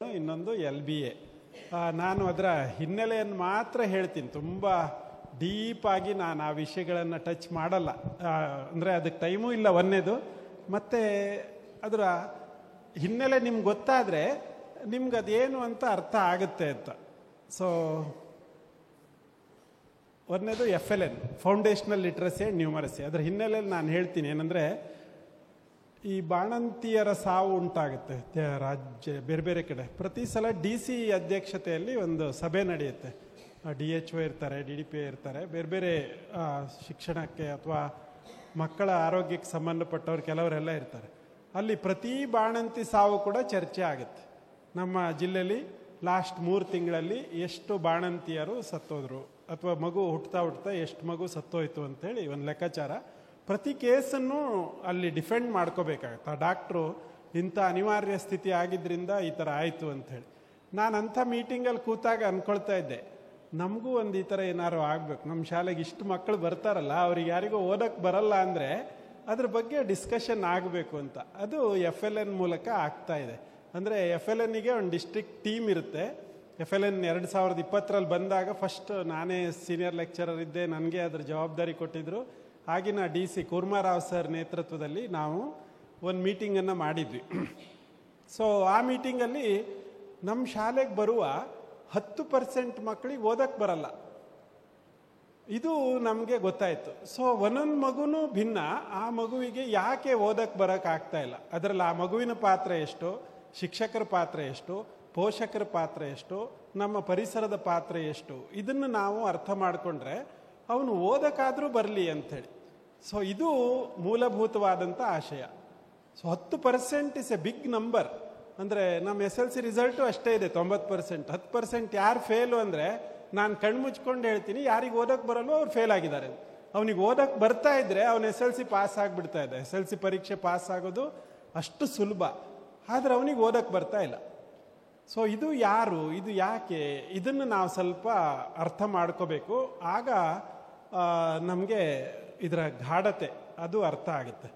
ಇನ್ನೊಂದು LBA. ನಾನು ಅದರ ಹಿನ್ನೆಲೆಯನ್ನು ಮಾತ್ರ ಹೇಳ್ತೀನಿ. ತುಂಬ ಡೀಪಾಗಿ ನಾನು ಆ ವಿಷಯಗಳನ್ನು ಟಚ್ ಮಾಡಲ್ಲ. ಅಂದರೆ ಅದಕ್ಕೆ ಟೈಮೂ ಇಲ್ಲ ಒಂದೇದು. ಮತ್ತು ಅದರ ಹಿನ್ನೆಲೆ ನಿಮ್ಗೆ ಗೊತ್ತಾದರೆ ನಿಮ್ಗೆ ಅದೇನು ಅಂತ ಅರ್ಥ ಆಗುತ್ತೆ ಅಂತ. ಸೊ ಒಂದನೇದು FLN, foundational literacy and numeracy. ಅದರ ಹಿನ್ನೆಲೆಯಲ್ಲಿ ನಾನು ಹೇಳ್ತೀನಿ ಏನಂದರೆ, ಈ ಬಾಣಂತಿಯರ ಸಾವು ಉಂಟಾಗುತ್ತೆ ರಾಜ್ಯ ಬೇರೆ ಬೇರೆ ಕಡೆ. ಪ್ರತಿ ಸಲ DC ಅಧ್ಯಕ್ಷತೆಯಲ್ಲಿ ಒಂದು ಸಭೆ ನಡೆಯುತ್ತೆ. DHO ಇರ್ತಾರೆ, DDP ಇರ್ತಾರೆ, ಬೇರೆ ಬೇರೆ ಶಿಕ್ಷಣಕ್ಕೆ ಅಥವಾ ಮಕ್ಕಳ ಆರೋಗ್ಯಕ್ಕೆ ಸಂಬಂಧಪಟ್ಟವ್ರು ಕೆಲವರೆಲ್ಲ ಇರ್ತಾರೆ. ಅಲ್ಲಿ ಪ್ರತಿ ಬಾಣಂತಿ ಸಾವು ಕೂಡ ಚರ್ಚೆ ಆಗುತ್ತೆ. ನಮ್ಮ ಜಿಲ್ಲೆಯಲ್ಲಿ ಲಾಸ್ಟ್ 3 ತಿಂಗಳಲ್ಲಿ ಎಷ್ಟು ಬಾಣಂತಿಯರು ಸತ್ತೋದ್ರು ಅಥವಾ ಮಗು ಹುಟ್ತಾ ಎಷ್ಟು ಮಗು ಸತ್ತೋಯ್ತು ಅಂತೇಳಿ ಒಂದು ಲೆಕ್ಕಾಚಾರ. ಪ್ರತಿ ಕೇಸನ್ನು ಅಲ್ಲಿ ಡಿಫೆಂಡ್ ಮಾಡ್ಕೋಬೇಕಾಗತ್ತೆ. ಆ ಡಾಕ್ಟ್ರು ಇಂಥ ಅನಿವಾರ್ಯ ಸ್ಥಿತಿ ಆಗಿದ್ದರಿಂದ ಈ ಥರ ಆಯಿತು ಅಂಥೇಳಿ. ನಾನು ಅಂಥ ಮೀಟಿಂಗಲ್ಲಿ ಕೂತಾಗ ಅಂದ್ಕೊಳ್ತಾ ಇದ್ದೆ, ನಮಗೂ ಒಂದು ಈ ಥರ ಏನಾರು ಆಗಬೇಕು. ನಮ್ಮ ಶಾಲೆಗೆ ಇಷ್ಟು ಮಕ್ಕಳು ಬರ್ತಾರಲ್ಲ, ಅವ್ರಿಗೆ ಯಾರಿಗೂ ಓದೋಕ್ಕೆ ಬರಲ್ಲ ಅಂದರೆ ಅದ್ರ ಬಗ್ಗೆ ಡಿಸ್ಕಷನ್ ಆಗಬೇಕು ಅಂತ. ಅದು FLN ಮೂಲಕ ಆಗ್ತಾ ಇದೆ. ಅಂದರೆ FLNಗೆ ಒಂದು ಡಿಸ್ಟ್ರಿಕ್ಟ್ ಟೀಮ್ ಇರುತ್ತೆ. FLN 2020ರಲ್ಲಿ ಬಂದಾಗ ಫಸ್ಟ್ ನಾನೇ ಸೀನಿಯರ್ ಲೆಕ್ಚರರ್ ಇದ್ದೆ, ನನಗೆ ಅದ್ರ ಜವಾಬ್ದಾರಿ ಕೊಟ್ಟಿದ್ದರು. ಆಗಿನ DC ಕೂರ್ಮಾರಾವ್ ಸರ್ ನೇತೃತ್ವದಲ್ಲಿ ನಾವು ಒಂದು ಮೀಟಿಂಗನ್ನು ಮಾಡಿದ್ವಿ. ಸೊ ಆ ಮೀಟಿಂಗಲ್ಲಿ ನಮ್ಮ ಶಾಲೆಗೆ ಬರುವ 10% ಮಕ್ಕಳಿಗೆ ಓದಕ್ಕೆ ಬರಲ್ಲ. ಇದು ನಮಗೆ ಗೊತ್ತಾಯಿತು. ಸೊ ಒಂದೊಂದು ಮಗುನೂ ಭಿನ್ನ. ಆ ಮಗುವಿಗೆ ಯಾಕೆ ಓದಕ್ಕೆ ಬರೋಕ್ಕೆ ಆಗ್ತಾ ಇಲ್ಲ, ಅದರಲ್ಲಿ ಆ ಮಗುವಿನ ಪಾತ್ರ ಎಷ್ಟು, ಶಿಕ್ಷಕರ ಪಾತ್ರ ಎಷ್ಟು, ಪೋಷಕರ ಪಾತ್ರ ಎಷ್ಟು, ನಮ್ಮ ಪರಿಸರದ ಪಾತ್ರ ಎಷ್ಟು, ಇದನ್ನು ನಾವು ಅರ್ಥ ಮಾಡಿಕೊಂಡ್ರೆ ಅವನು ಓದಕ್ಕಾದರೂ ಬರಲಿ ಅಂಥೇಳಿ. ಸೊ ಇದು ಮೂಲಭೂತವಾದಂಥ ಆಶಯ. So 10% is a big number. ಅಂದರೆ ನಮ್ಮ SLC ರಿಸಲ್ಟು ಅಷ್ಟೇ ಇದೆ 90%. 10% ಯಾರು ಫೇಲು ಅಂದರೆ ನಾನು ಕಣ್ಮುಚ್ಕೊಂಡು ಹೇಳ್ತೀನಿ, ಯಾರಿಗೆ ಓದೋಕ್ಕೆ ಬರಲ್ಲೋ ಅವ್ರು ಫೇಲ್ ಆಗಿದ್ದಾರೆ. ಅವನಿಗೆ ಓದೋಕ್ಕೆ ಬರ್ತಾ ಇದ್ದರೆ ಅವನು SLC ಪಾಸ್ ಆಗಿಬಿಡ್ತಾ ಇದೆ. SLC ಪರೀಕ್ಷೆ ಪಾಸ್ ಆಗೋದು ಅಷ್ಟು ಸುಲಭ. ಆದರೆ ಅವನಿಗೆ ಓದೋಕ್ಕೆ ಬರ್ತಾ ಇಲ್ಲ. ಸೊ ಇದು ಯಾರು, ಇದು ಯಾಕೆ, ಇದನ್ನು ನಾವು ಸ್ವಲ್ಪ ಅರ್ಥ ಮಾಡ್ಕೋಬೇಕು. ಆಗ ನಮಗೆ ಇದರ ಗಾಢತೆ ಅದು ಅರ್ಥ ಆಗುತ್ತೆ.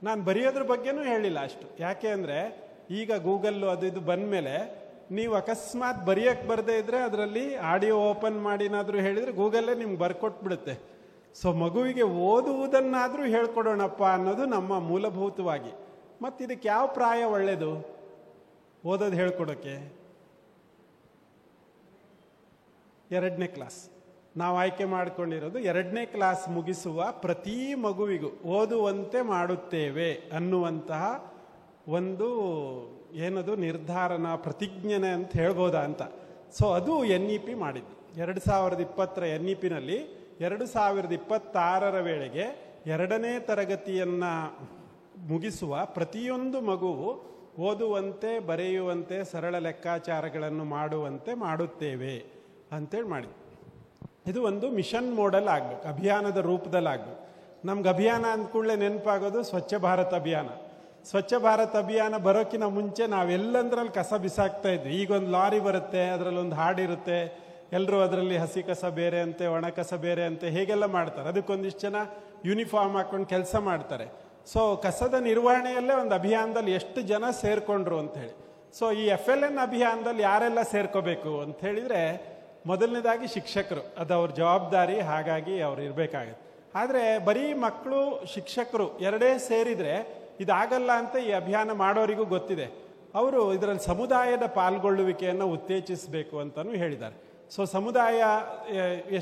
ನಾನು ಬರೆಯೋದ್ರ ಬಗ್ಗೆನೂ ಹೇಳಿಲ್ಲ ಅಷ್ಟು. ಯಾಕೆ ಅಂದರೆ ಈಗ ಗೂಗಲ್ಲು ಅದು ಇದು ಬಂದ ಮೇಲೆ ನೀವು ಅಕಸ್ಮಾತ್ ಬರೆಯೋಕ್ಕೆ ಬರದೇ ಇದ್ದರೆ ಅದರಲ್ಲಿ ಆಡಿಯೋ ಓಪನ್ ಮಾಡಿನಾದರೂ ಹೇಳಿದರೆ ಗೂಗಲ್ಲೇ ನಿಮ್ಗೆ ಬರ್ಕೊಟ್ಬಿಡುತ್ತೆ. ಸೊ ಮಗುವಿಗೆ ಓದುವುದನ್ನಾದರೂ ಹೇಳ್ಕೊಡೋಣಪ್ಪ ಅನ್ನೋದು ನಮ್ಮ ಮೂಲಭೂತವಾಗಿ. ಮತ್ತು ಇದಕ್ಕೆ ಯಾವ ಪ್ರಾಯ ಒಳ್ಳೆಯದು ಓದೋದು ಹೇಳ್ಕೊಡೋಕ್ಕೆ? 2ನೇ ಕ್ಲಾಸ್. ನಾವು ಆಯ್ಕೆ ಮಾಡಿಕೊಂಡಿರೋದು 2ನೇ ಕ್ಲಾಸ್ ಮುಗಿಸುವ ಪ್ರತಿ ಮಗುವಿಗೂ ಓದುವಂತೆ ಮಾಡುತ್ತೇವೆ ಅನ್ನುವಂತಹ ಒಂದು ಏನದು ನಿರ್ಧಾರನ ಪ್ರತಿಜ್ಞೆ ಅಂತ ಹೇಳ್ಬೋದಾ ಅಂತ. ಸೊ ಅದು NEP ಮಾಡಿದ್ದು 2020ರ NEPನಲ್ಲಿ 2026ರ ವೇಳೆಗೆ 2ನೇ ತರಗತಿಯನ್ನು ಮುಗಿಸುವ ಪ್ರತಿಯೊಂದು ಮಗುವು ಓದುವಂತೆ, ಬರೆಯುವಂತೆ, ಸರಳ ಲೆಕ್ಕಾಚಾರಗಳನ್ನು ಮಾಡುವಂತೆ ಮಾಡುತ್ತೇವೆ ಅಂತೇಳಿ ಮಾಡಿ. ಇದು ಒಂದು ಮಿಷನ್ ಮೋಡಲ್ ಆಗಬೇಕು, ಅಭಿಯಾನದ ರೂಪದಲ್ಲಿ ಆಗಬೇಕು. ನಮ್ಗೆ ಅಭಿಯಾನ ಅಂದ್ಕೂಡಲೇ ನೆನಪಾಗೋದು ಸ್ವಚ್ಛ ಭಾರತ್ ಅಭಿಯಾನ. ಸ್ವಚ್ಛ ಭಾರತ್ ಅಭಿಯಾನ ಬರೋಕ್ಕಿಂತ ಮುಂಚೆ ನಾವೆಲ್ಲಂದ್ರಲ್ಲಿ ಕಸ ಬಿಸಾಕ್ತಾ ಇದ್ವಿ. ಈಗೊಂದು ಲಾರಿ ಬರುತ್ತೆ, ಅದರಲ್ಲೊಂದು ಹಾಡಿರುತ್ತೆ, ಎಲ್ಲರೂ ಅದರಲ್ಲಿ ಹಸಿ ಕಸ ಬೇರೆ ಅಂತೆ, ಒಣ ಕಸ ಬೇರೆ ಅಂತೆ, ಹೇಗೆಲ್ಲ ಮಾಡ್ತಾರೆ. ಅದಕ್ಕೊಂದಿಷ್ಟು ಜನ ಯೂನಿಫಾರ್ಮ್ ಹಾಕ್ಕೊಂಡು ಕೆಲಸ ಮಾಡ್ತಾರೆ. ಸೊ ಕಸದ ನಿರ್ವಹಣೆಯಲ್ಲೇ ಒಂದು ಅಭಿಯಾನದಲ್ಲಿ ಎಷ್ಟು ಜನ ಸೇರಿಕೊಂಡ್ರು ಅಂಥೇಳಿ. ಸೊ ಈ FLN ಅಭಿಯಾನದಲ್ಲಿ ಯಾರೆಲ್ಲ ಸೇರ್ಕೋಬೇಕು ಅಂತ ಹೇಳಿದರೆ, ಮೊದಲನೇದಾಗಿ ಶಿಕ್ಷಕರು, ಅದು ಅವ್ರ ಜವಾಬ್ದಾರಿ, ಹಾಗಾಗಿ ಅವ್ರು ಇರಬೇಕಾಗತ್ತೆ. ಆದರೆ ಬರೀ ಮಕ್ಕಳು ಶಿಕ್ಷಕರು ಎರಡೇ ಸೇರಿದರೆ ಇದಾಗಲ್ಲ ಅಂತ ಈ ಅಭಿಯಾನ ಮಾಡೋರಿಗೂ ಗೊತ್ತಿದೆ. ಅವರು ಇದರಲ್ಲಿ ಸಮುದಾಯದ ಪಾಲ್ಗೊಳ್ಳುವಿಕೆಯನ್ನು ಉತ್ತೇಜಿಸಬೇಕು ಅಂತಲೂ ಹೇಳಿದ್ದಾರೆ. ಸೊ ಸಮುದಾಯ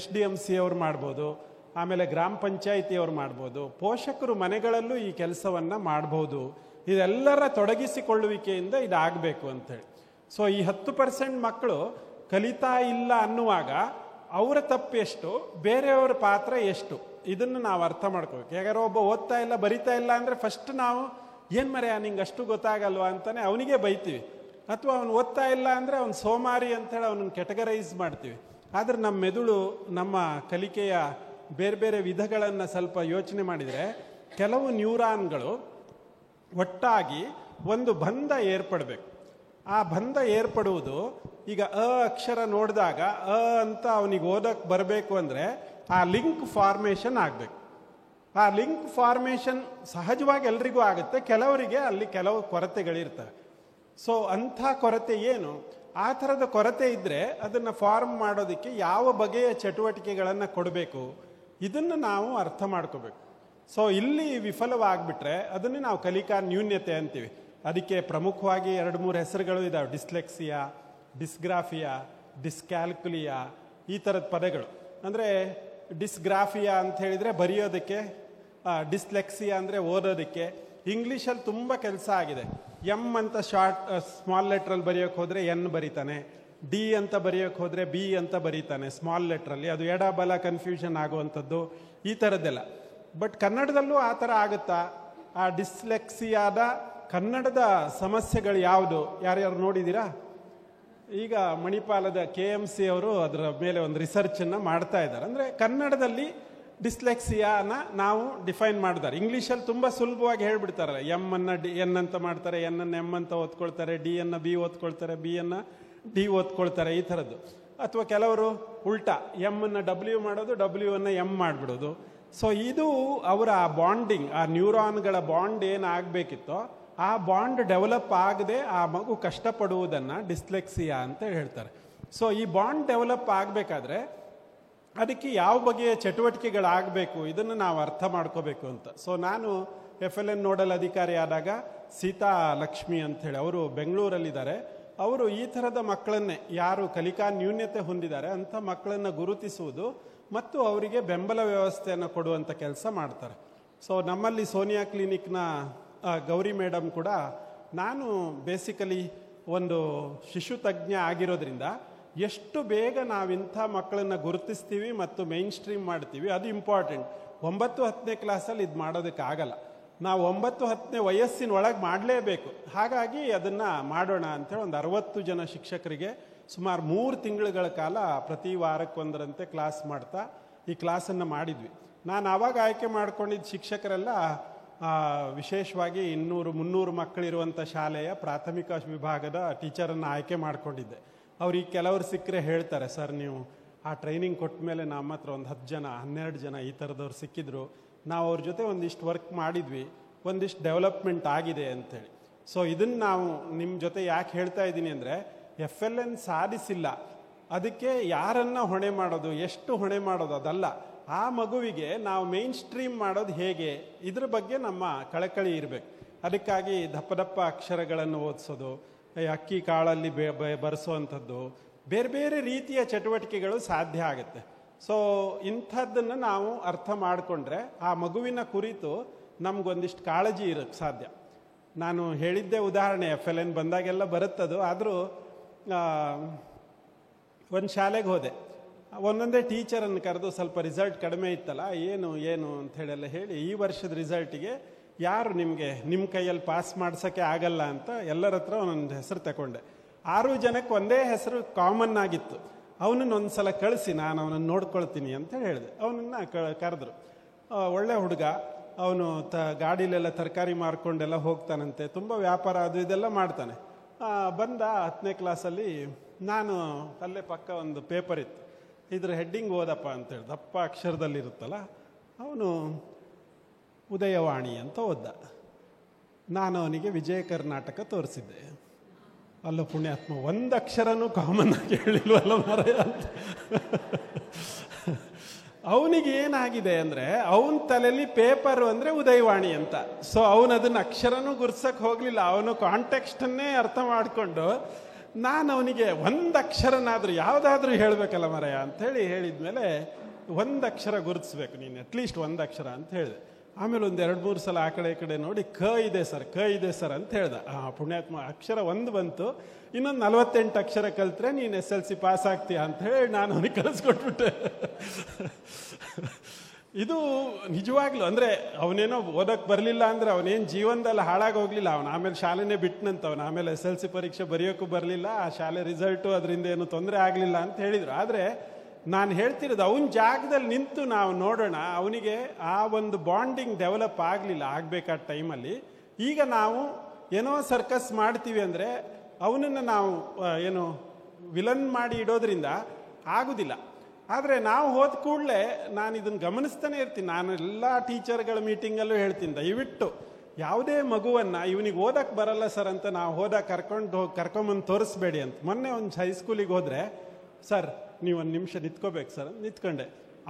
SDMC ಅವ್ರು ಮಾಡ್ಬೋದು, ಆಮೇಲೆ ಗ್ರಾಮ ಪಂಚಾಯಿತಿಯವ್ರು ಮಾಡ್ಬೋದು, ಪೋಷಕರು ಮನೆಗಳಲ್ಲೂ ಈ ಕೆಲಸವನ್ನು ಮಾಡ್ಬೋದು. ಇದೆಲ್ಲರ ತೊಡಗಿಸಿಕೊಳ್ಳುವಿಕೆಯಿಂದ ಇದಾಗಬೇಕು ಅಂಥೇಳಿ. ಸೊ ಈ 10% ಮಕ್ಕಳು ಕಲಿತಾ ಇಲ್ಲ ಅನ್ನುವಾಗ ಅವರ ತಪ್ಪು ಎಷ್ಟು, ಬೇರೆಯವರ ಪಾತ್ರ ಎಷ್ಟು, ಇದನ್ನು ನಾವು ಅರ್ಥ ಮಾಡ್ಕೋಬೇಕು. ಯಾಕಂದ್ರೆ ಒಬ್ಬ ಓದ್ತಾ ಇಲ್ಲ, ಬರಿತಾ ಇಲ್ಲ ಅಂದರೆ ಫಸ್ಟ್ ನಾವು ಏನು ಮರೆಯ ನಿಂಗೆ ಅಷ್ಟು ಗೊತ್ತಾಗಲ್ವಾ ಅಂತಾನೆ ಅವನಿಗೆ ಬೈತೀವಿ. ಅಥವಾ ಅವನು ಓದ್ತಾ ಇಲ್ಲ ಅಂದರೆ ಅವನು ಸೋಮಾರಿ ಅಂತೇಳಿ ಅವನನ್ನು ಕೆಟಗರೈಸ್ ಮಾಡ್ತೀವಿ. ಆದರೆ ನಮ್ಮ ಮೆದುಳು ನಮ್ಮ ಕಲಿಕೆಯ ಬೇರೆ ಬೇರೆ ವಿಧಗಳನ್ನು ಸ್ವಲ್ಪ ಯೋಚನೆ ಮಾಡಿದರೆ, ಕೆಲವು ನ್ಯೂರಾನ್ಗಳು ಒಟ್ಟಾಗಿ ಒಂದು ಬಂಧ ಏರ್ಪಡಬೇಕು. ಆ ಬಂಧ ಏರ್ಪಡುವುದು, ಈಗ ಅಕ್ಷರ ನೋಡಿದಾಗ ಅಂತ ಅವನಿಗೆ ಓದಕ್ಕೆ ಬರಬೇಕು ಅಂದರೆ ಆ ಲಿಂಕ್ ಫಾರ್ಮೇಷನ್ ಆಗಬೇಕು. ಆ ಲಿಂಕ್ ಫಾರ್ಮೇಷನ್ ಸಹಜವಾಗಿ ಎಲ್ರಿಗೂ ಆಗುತ್ತೆ, ಕೆಲವರಿಗೆ ಅಲ್ಲಿ ಕೆಲವು ಕೊರತೆಗಳಿರ್ತವೆ. ಸೊ ಅಂಥ ಕೊರತೆ ಏನು, ಆ ಥರದ ಕೊರತೆ ಇದ್ದರೆ ಅದನ್ನು ಫಾರ್ಮ್ ಮಾಡೋದಕ್ಕೆ ಯಾವ ಬಗೆಯ ಚಟುವಟಿಕೆಗಳನ್ನು ಕೊಡಬೇಕು, ಇದನ್ನು ನಾವು ಅರ್ಥ ಮಾಡ್ಕೋಬೇಕು. ಸೊ ಇಲ್ಲಿ ವಿಫಲವಾಗಿಬಿಟ್ರೆ ಅದನ್ನೇ ನಾವು ಕಲಿಕಾ ನ್ಯೂನ್ಯತೆ ಅಂತೀವಿ. ಅದಕ್ಕೆ ಪ್ರಮುಖವಾಗಿ 2-3 ಹೆಸರುಗಳು ಇದಾವೆ. ಡಿಸ್ಲೆಕ್ಸಿಯಾ, ಡಿಸ್ಗ್ರಾಫಿಯಾ, ಡಿಸ್ಕ್ಯಾಲ್ಕುಲಿಯಾ, ಈ ಥರದ ಪದಗಳು. ಅಂದರೆ ಡಿಸ್ಗ್ರಾಫಿಯಾ ಅಂತ ಹೇಳಿದರೆ ಬರೆಯೋದಕ್ಕೆ, ಡಿಸ್ಲೆಕ್ಸಿಯಾ ಅಂದರೆ ಓದೋದಕ್ಕೆ. ಇಂಗ್ಲೀಷಲ್ಲಿ ತುಂಬ ಕೆಲಸ ಆಗಿದೆ. ಎಮ್ ಅಂತ ಸ್ಮಾಲ್ ಲೆಟ್ರಲ್ಲಿ ಬರೆಯೋಕ್ಕೆ ಹೋದರೆ ಎನ್ ಬರೀತಾನೆ, ಡಿ ಅಂತ ಬರೆಯೋಕ್ಕೆ ಹೋದರೆ ಬಿ ಅಂತ ಬರೀತಾನೆ ಸ್ಮಾಲ್ ಲೆಟ್ರಲ್ಲಿ. ಅದು ಎಡ ಬಲ ಕನ್ಫ್ಯೂಷನ್ ಆಗುವಂಥದ್ದು, ಈ ಥರದ್ದೆಲ್ಲ. ಬಟ್ ಕನ್ನಡದಲ್ಲೂ ಆ ಥರ ಆಗುತ್ತಾ? ಆ ಡಿಸ್ಲೆಕ್ಸಿಯಾದ ಕನ್ನಡದ ಸಮಸ್ಯೆಗಳು ಯಾವುದು, ಯಾರ್ಯಾರು ನೋಡಿದ್ದೀರಾ? ಈಗ ಮಣಿಪಾಲದ KMC ಅವರು ಅದರ ಮೇಲೆ ಒಂದು ರಿಸರ್ಚನ್ನು ಮಾಡ್ತಾ ಇದ್ದಾರೆ. ಅಂದರೆ ಕನ್ನಡದಲ್ಲಿ ಡಿಸ್ಲೆಕ್ಸಿಯಾನ ನಾವು ಡಿಫೈನ್ ಮಾಡಿದ್ದಾರೆ. ಇಂಗ್ಲೀಷಲ್ಲಿ ತುಂಬ ಸುಲಭವಾಗಿ ಹೇಳ್ಬಿಡ್ತಾರಲ್ಲ, ಎಮ್ ಅನ್ನು ಎನ್ ಅಂತ ಮಾಡ್ತಾರೆ, ಎನ್ ಅನ್ನು ಎಮ್ ಅಂತ ಓದ್ಕೊಳ್ತಾರೆ, ಡಿ ಅನ್ನು ಬಿ ಓದ್ಕೊಳ್ತಾರೆ, ಬಿ ಅನ್ನು ಡಿ ಓದ್ಕೊಳ್ತಾರೆ, ಈ ಥರದ್ದು. ಅಥವಾ ಕೆಲವರು ಉಲ್ಟಾ ಎಮ್ ಅನ್ನು ಡಬ್ಲ್ಯೂ ಮಾಡೋದು, ಡಬ್ಲ್ಯೂ ಅನ್ನು ಎಮ್ ಮಾಡಿಬಿಡೋದು. ಸೊ ಇದು ಅವರ ಆ ಬಾಂಡಿಂಗ್, ಆ ನ್ಯೂರಾನ್ಗಳ ಬಾಂಡ್ ಏನಾಗಬೇಕಿತ್ತೋ ಆ ಬಾಂಡ್ ಡೆವಲಪ್ ಆಗದೆ ಆ ಮಗು ಕಷ್ಟಪಡುವುದನ್ನು ಡಿಸ್ಲೆಕ್ಸಿಯಾ ಅಂತ ಹೇಳ್ತಾರೆ. ಸೊ ಈ ಬಾಂಡ್ ಡೆವಲಪ್ ಆಗಬೇಕಾದ್ರೆ ಅದಕ್ಕೆ ಯಾವ ಬಗೆಯ ಚಟುವಟಿಕೆಗಳಾಗಬೇಕು, ಇದನ್ನು ನಾವು ಅರ್ಥ ಮಾಡ್ಕೋಬೇಕು ಅಂತ. ಸೊ ನಾನು FLN ನೋಡಲ್ ಅಧಿಕಾರಿ ಆದಾಗ ಸೀತಾ ಲಕ್ಷ್ಮಿ ಅಂಥೇಳಿ ಅವರು ಬೆಂಗಳೂರಲ್ಲಿದ್ದಾರೆ. ಅವರು ಈ ಥರದ ಮಕ್ಕಳನ್ನೇ, ಯಾರು ಕಲಿಕಾ ನ್ಯೂನ್ಯತೆ ಹೊಂದಿದ್ದಾರೆ ಅಂಥ ಮಕ್ಕಳನ್ನು ಗುರುತಿಸುವುದು ಮತ್ತು ಅವರಿಗೆ ಬೆಂಬಲ ವ್ಯವಸ್ಥೆಯನ್ನು ಕೊಡುವಂಥ ಕೆಲಸ ಮಾಡ್ತಾರೆ. ಸೊ ನಮ್ಮಲ್ಲಿ ಸೋನಿಯಾ ಕ್ಲಿನಿಕ್ನ ಗೌರಿ ಮೇಡಮ್ ಕೂಡ, ನಾನು ಬೇಸಿಕಲಿ ಒಂದು ಶಿಶು ತಜ್ಞ ಆಗಿರೋದ್ರಿಂದ ಎಷ್ಟು ಬೇಗ ನಾವಿಂಥ ಮಕ್ಕಳನ್ನು ಗುರುತಿಸ್ತೀವಿ ಮತ್ತು ಮೈನ್ ಸ್ಟ್ರೀಮ್ ಮಾಡ್ತೀವಿ ಅದು ಇಂಪಾರ್ಟೆಂಟ್. 9-10ನೇ ಕ್ಲಾಸಲ್ಲಿ ಇದು ಮಾಡೋದಕ್ಕಾಗಲ್ಲ. ನಾವು 9-10ನೇ ವಯಸ್ಸಿನ ಒಳಗೆ ಮಾಡಲೇಬೇಕು. ಹಾಗಾಗಿ ಅದನ್ನು ಮಾಡೋಣ ಅಂತೇಳಿ ಒಂದು 60 ಜನ ಶಿಕ್ಷಕರಿಗೆ ಸುಮಾರು 3 ತಿಂಗಳುಗಳ ಕಾಲ ಪ್ರತಿ ವಾರಕ್ಕೊಂದರಂತೆ ಕ್ಲಾಸ್ ಮಾಡ್ತಾ ಈ ಕ್ಲಾಸನ್ನು ಮಾಡಿದ್ವಿ. ನಾನು ಆವಾಗ ಆಯ್ಕೆ ಮಾಡ್ಕೊಂಡಿದ್ದ ಶಿಕ್ಷಕರೆಲ್ಲ ವಿಶೇಷವಾಗಿ 200-300 ಮಕ್ಕಳಿರುವಂಥ ಶಾಲೆಯ ಪ್ರಾಥಮಿಕ ವಿಭಾಗದ ಟೀಚರನ್ನು ಆಯ್ಕೆ ಮಾಡ್ಕೊಂಡಿದ್ದೆ. ಅವ್ರಿಗೆ ಕೆಲವರು ಸಿಕ್ಕರೆ ಹೇಳ್ತಾರೆ, ಸರ್ ನೀವು ಆ ಟ್ರೈನಿಂಗ್ ಕೊಟ್ಟ ಮೇಲೆ ನಮ್ಮ ಹತ್ರ ಒಂದು 10 ಜನ 12 ಜನ ಈ ಥರದವ್ರು ಸಿಕ್ಕಿದ್ರು, ನಾವು ಅವ್ರ ಜೊತೆ ಒಂದಿಷ್ಟು ವರ್ಕ್ ಮಾಡಿದ್ವಿ, ಒಂದಿಷ್ಟು ಡೆವಲಪ್ಮೆಂಟ್ ಆಗಿದೆ ಅಂಥೇಳಿ. ಸೊ ಇದನ್ನು ನಾವು ನಿಮ್ಮ ಜೊತೆ ಯಾಕೆ ಹೇಳ್ತಾ ಇದ್ದೀನಿ ಅಂದರೆ, FLN ಸಾಧಿಸಿಲ್ಲ, ಅದಕ್ಕೆ ಯಾರನ್ನು ಹೊಣೆ ಮಾಡೋದು, ಎಷ್ಟು ಹೊಣೆ ಮಾಡೋದು ಅದಲ್ಲ, ಆ ಮಗುವಿಗೆ ನಾವು ಮೇನ್ ಸ್ಟ್ರೀಮ್ ಮಾಡೋದು ಹೇಗೆ, ಇದ್ರ ಬಗ್ಗೆ ನಮ್ಮ ಕಳಕಳಿ ಇರಬೇಕು. ಅದಕ್ಕಾಗಿ ದಪ್ಪ ದಪ್ಪ ಅಕ್ಷರಗಳನ್ನು ಓದಿಸೋದು, ಅಕ್ಕಿ ಕಾಳಲ್ಲಿ ಬರೆಸೋವಂಥದ್ದು, ಬೇರೆ ಬೇರೆ ರೀತಿಯ ಚಟುವಟಿಕೆಗಳು ಸಾಧ್ಯ ಆಗುತ್ತೆ. ಸೊ ಇಂಥದ್ದನ್ನು ನಾವು ಅರ್ಥ ಮಾಡಿಕೊಂಡ್ರೆ ಆ ಮಗುವಿನ ಕುರಿತು ನಮಗೊಂದಿಷ್ಟು ಕಾಳಜಿ ಇರೋಕ್ಕೆ ಸಾಧ್ಯ. ನಾನು ಹೇಳಿದ್ದೆ ಉದಾಹರಣೆ, FLN ಬಂದಾಗೆಲ್ಲ ಬರುತ್ತದು. ಆದರೂ ಒಂದು ಶಾಲೆಗೆ ಹೋದೆ, ಒಂದೊಂದೇ ಟೀಚರನ್ನು ಕರೆದು ಸ್ವಲ್ಪ ರಿಸಲ್ಟ್ ಕಡಿಮೆ ಇತ್ತಲ್ಲ, ಏನು ಅಂತ ಹೇಳಿ ಈ ವರ್ಷದ ರಿಸಲ್ಟಿಗೆ ಯಾರು ನಿಮಗೆ ನಿಮ್ಮ ಕೈಯಲ್ಲಿ ಪಾಸ್ ಮಾಡ್ಸೋಕ್ಕೆ ಆಗಲ್ಲ ಅಂತ ಎಲ್ಲರ ಹತ್ರ ಒಂದೊಂದು ಹೆಸರು ತಗೊಂಡೆ. 6 ಜನಕ್ಕೆ ಒಂದೇ ಹೆಸರು ಕಾಮನ್ ಆಗಿತ್ತು. ಅವನನ್ನು ಒಂದು ಸಲ ಕಳಿಸಿ, ನಾನು ಅವನನ್ನು ನೋಡ್ಕೊಳ್ತೀನಿ ಅಂತ ಹೇಳಿದೆ. ಅವನನ್ನು ಕರೆದ್ರು. ಒಳ್ಳೆ ಹುಡುಗ, ಅವನು ಗಾಡೀಲೆಲ್ಲ ತರಕಾರಿ ಮಾರ್ಕೊಂಡೆಲ್ಲ ಹೋಗ್ತಾನಂತೆ, ತುಂಬ ವ್ಯಾಪಾರ ಅದು ಇದೆಲ್ಲ ಮಾಡ್ತಾನೆ. ಬಂದ 10ನೇ ಕ್ಲಾಸಲ್ಲಿ, ನಾನು ಅಲ್ಲೇ ಪಕ್ಕ ಒಂದು ಪೇಪರ್ ಇತ್ತು, ಇದ್ರ ಹೆಡ್ಡಿಂಗ್ ಓದಪ್ಪ ಅಂತೇಳಿ ದಪ್ಪ ಅಕ್ಷರದಲ್ಲಿರುತ್ತಲ್ಲ, ಅವನು ಉದಯವಾಣಿ ಅಂತ ಓದ್ದ. ನಾನು ಅವನಿಗೆ ವಿಜಯ ಕರ್ನಾಟಕ ತೋರಿಸಿದ್ದೆ. ಅಲ್ಲ ಪುಣ್ಯಾತ್ಮ, ಒಂದು ಅಕ್ಷರನೂ ಕಾಮನ್ ಆಗಿ ಹೇಳಿಲ್ವಲ್ಲ ಮಾರಾಯ ಅಂತ. ಅವನಿಗೆ ಏನಾಗಿದೆ ಅಂದರೆ, ಅವನ ತಲೆಯಲ್ಲಿ ಪೇಪರು ಅಂದರೆ ಉದಯವಾಣಿ ಅಂತ. ಸೊ ಅವನು ಅದನ್ನು ಅಕ್ಷರನೂ ಗುರ್ಸಕ್ಕೆ ಹೋಗಲಿಲ್ಲ, ಅವನು ಕಾಂಟೆಕ್ಸ್ಟನ್ನೇ ಅರ್ಥ ಮಾಡಿಕೊಂಡು, ನಾನು ಅವನಿಗೆ ಒಂದು ಅಕ್ಷರನಾದರೂ ಯಾವುದಾದ್ರೂ ಹೇಳಬೇಕಲ್ಲ ಮಾರಾಯ ಅಂಥೇಳಿ ಹೇಳಿದ್ಮೇಲೆ, ಒಂದು ಅಕ್ಷರ ಗುರುತಿಸ್ಬೇಕು ನೀನು, ಅಟ್ಲೀಸ್ಟ್ ಒಂದು ಅಕ್ಷರ ಅಂತ ಹೇಳಿದೆ. ಆಮೇಲೆ ಒಂದು 2-3 ಸಲ ಆ ಕಡೆ ಈ ಕಡೆ ನೋಡಿ, ಕ ಇದೆ ಸರ್ ಅಂತ ಹೇಳ್ದ. ಪುಣ್ಯಾತ್ಮ, ಅಕ್ಷರ ಒಂದು ಬಂತು, ಇನ್ನೊಂದು 48 ಅಕ್ಷರ ಕಲ್ತ್ರೆ ನೀನು SLC ಪಾಸ್ ಆಗ್ತೀಯ ಅಂತ ಹೇಳಿ ನಾನು ಅವನಿಗೆ ಕಳಿಸ್ಕೊಟ್ಬಿಟ್ಟೆ. ಇದು ನಿಜವಾಗ್ಲೂ ಅಂದರೆ, ಅವನೇನೋ ಓದೋಕ್ಕೆ ಬರಲಿಲ್ಲ ಅಂದರೆ ಅವನೇನು ಜೀವನದಲ್ಲಿ ಹಾಳಾಗೋಗ್ಲಿಲ್ಲ. ಅವನು ಆಮೇಲೆ ಶಾಲೆನೇ ಬಿಟ್ಟನಂತವನು, ಆಮೇಲೆ SLC ಪರೀಕ್ಷೆ ಬರೆಯೋಕ್ಕೂ ಬರಲಿಲ್ಲ, ಆ ಶಾಲೆ ರಿಸಲ್ಟು ಅದರಿಂದ ಏನು ತೊಂದರೆ ಆಗಲಿಲ್ಲ ಅಂತ ಹೇಳಿದರು. ಆದರೆ ನಾನು ಹೇಳ್ತಿರೋದು, ಅವನ ಜಾಗದಲ್ಲಿ ನಿಂತು ನಾವು ನೋಡೋಣ, ಅವನಿಗೆ ಆ ಒಂದು ಬಾಂಡಿಂಗ್ ಡೆವಲಪ್ ಆಗಲಿಲ್ಲ, ಆಗಬೇಕಾದ ಟೈಮಲ್ಲಿ. ಈಗ ನಾವು ಏನೋ ಸರ್ಕಸ್ ಮಾಡ್ತೀವಿ ಅಂದರೆ ಅವನನ್ನು ನಾವು ಏನು ವಿಲನ್ ಮಾಡಿ ಇಡೋದ್ರಿಂದ ಆಗೋದಿಲ್ಲ. ಆದರೆ ನಾವು ಹೋದ ಕೂಡಲೇ ನಾನು ಇದನ್ನು ಗಮನಿಸ್ತಾನೆ ಇರ್ತೀನಿ. ನಾನು ಎಲ್ಲ ಟೀಚರ್ಗಳ ಮೀಟಿಂಗಲ್ಲೂ ಹೇಳ್ತೀನಿ, ದಯವಿಟ್ಟು ಯಾವುದೇ ಮಗುವನ್ನ ಇವನಿಗೆ ಓದಕ್ಕೆ ಬರಲ್ಲ ಸರ್ ಅಂತ ನಾವು ಹೋದಾಗ ಕರ್ಕೊಂಬಂದು ತೋರಿಸ್ಬೇಡಿ ಅಂತ. ಮೊನ್ನೆ ಒಂದು ಹೈಸ್ಕೂಲಿಗೆ ಹೋದ್ರೆ, ಸರ್ ನೀವು ಒಂದು ನಿಮಿಷ ನಿಂತ್ಕೋಬೇಕು ಸರ್. ನಿಂತ್ಕೊಂಡೆ.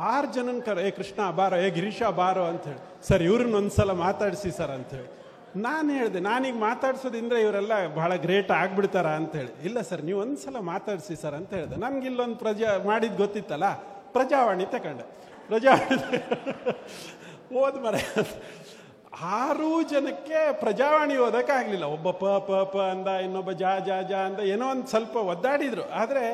6 ಜನನ ಏ ಕೃಷ್ಣ ಬಾರೋ, ಏ ಗಿರೀಶ ಬಾರೋ ಅಂತ ಹೇಳಿ, ಸರ್ ಇವ್ರನ್ನ ಒಂದ್ಸಲ ಮಾತಾಡಿಸಿ ಸರ್ ಅಂತೇಳಿ. ನಾನು ಹೇಳಿದೆ, ನಾನೀಗ ಮಾತಾಡ್ಸೋದ್ರಿಂದ ಇವರೆಲ್ಲ ಬಹಳ ಗ್ರೇಟ್ ಆಗ್ಬಿಡ್ತಾರ ಅಂತೇಳಿ. ಇಲ್ಲ ಸರ್ ನೀವು ಒಂದ್ಸಲ ಮಾತಾಡಿಸಿ ಸರ್ ಅಂತ ಹೇಳಿದೆ. ನನ್ಗೆ ಇಲ್ಲೊಂದು ಮಾಡಿದ್ದು ಗೊತ್ತಿತ್ತಲ್ಲ, ಪ್ರಜಾವಾಣಿ ತಗೊಂಡೆ. ಪ್ರಜಾವಾಣಿ ಓದ್ ಮರ 6 ಜನಕ್ಕೆ ಪ್ರಜಾವಾಣಿ ಓದಕ್ಕಾಗಲಿಲ್ಲ. ಒಬ್ಬ ಪ ಪ ಪ ಅಂದ, ಇನ್ನೊಬ್ಬ ಜಾ ಜಾ ಜಾ ಅಂದ, ಏನೋ ಒಂದು ಸ್ವಲ್ಪ ಒದ್ದಾಡಿದ್ರು. ಆದರೆ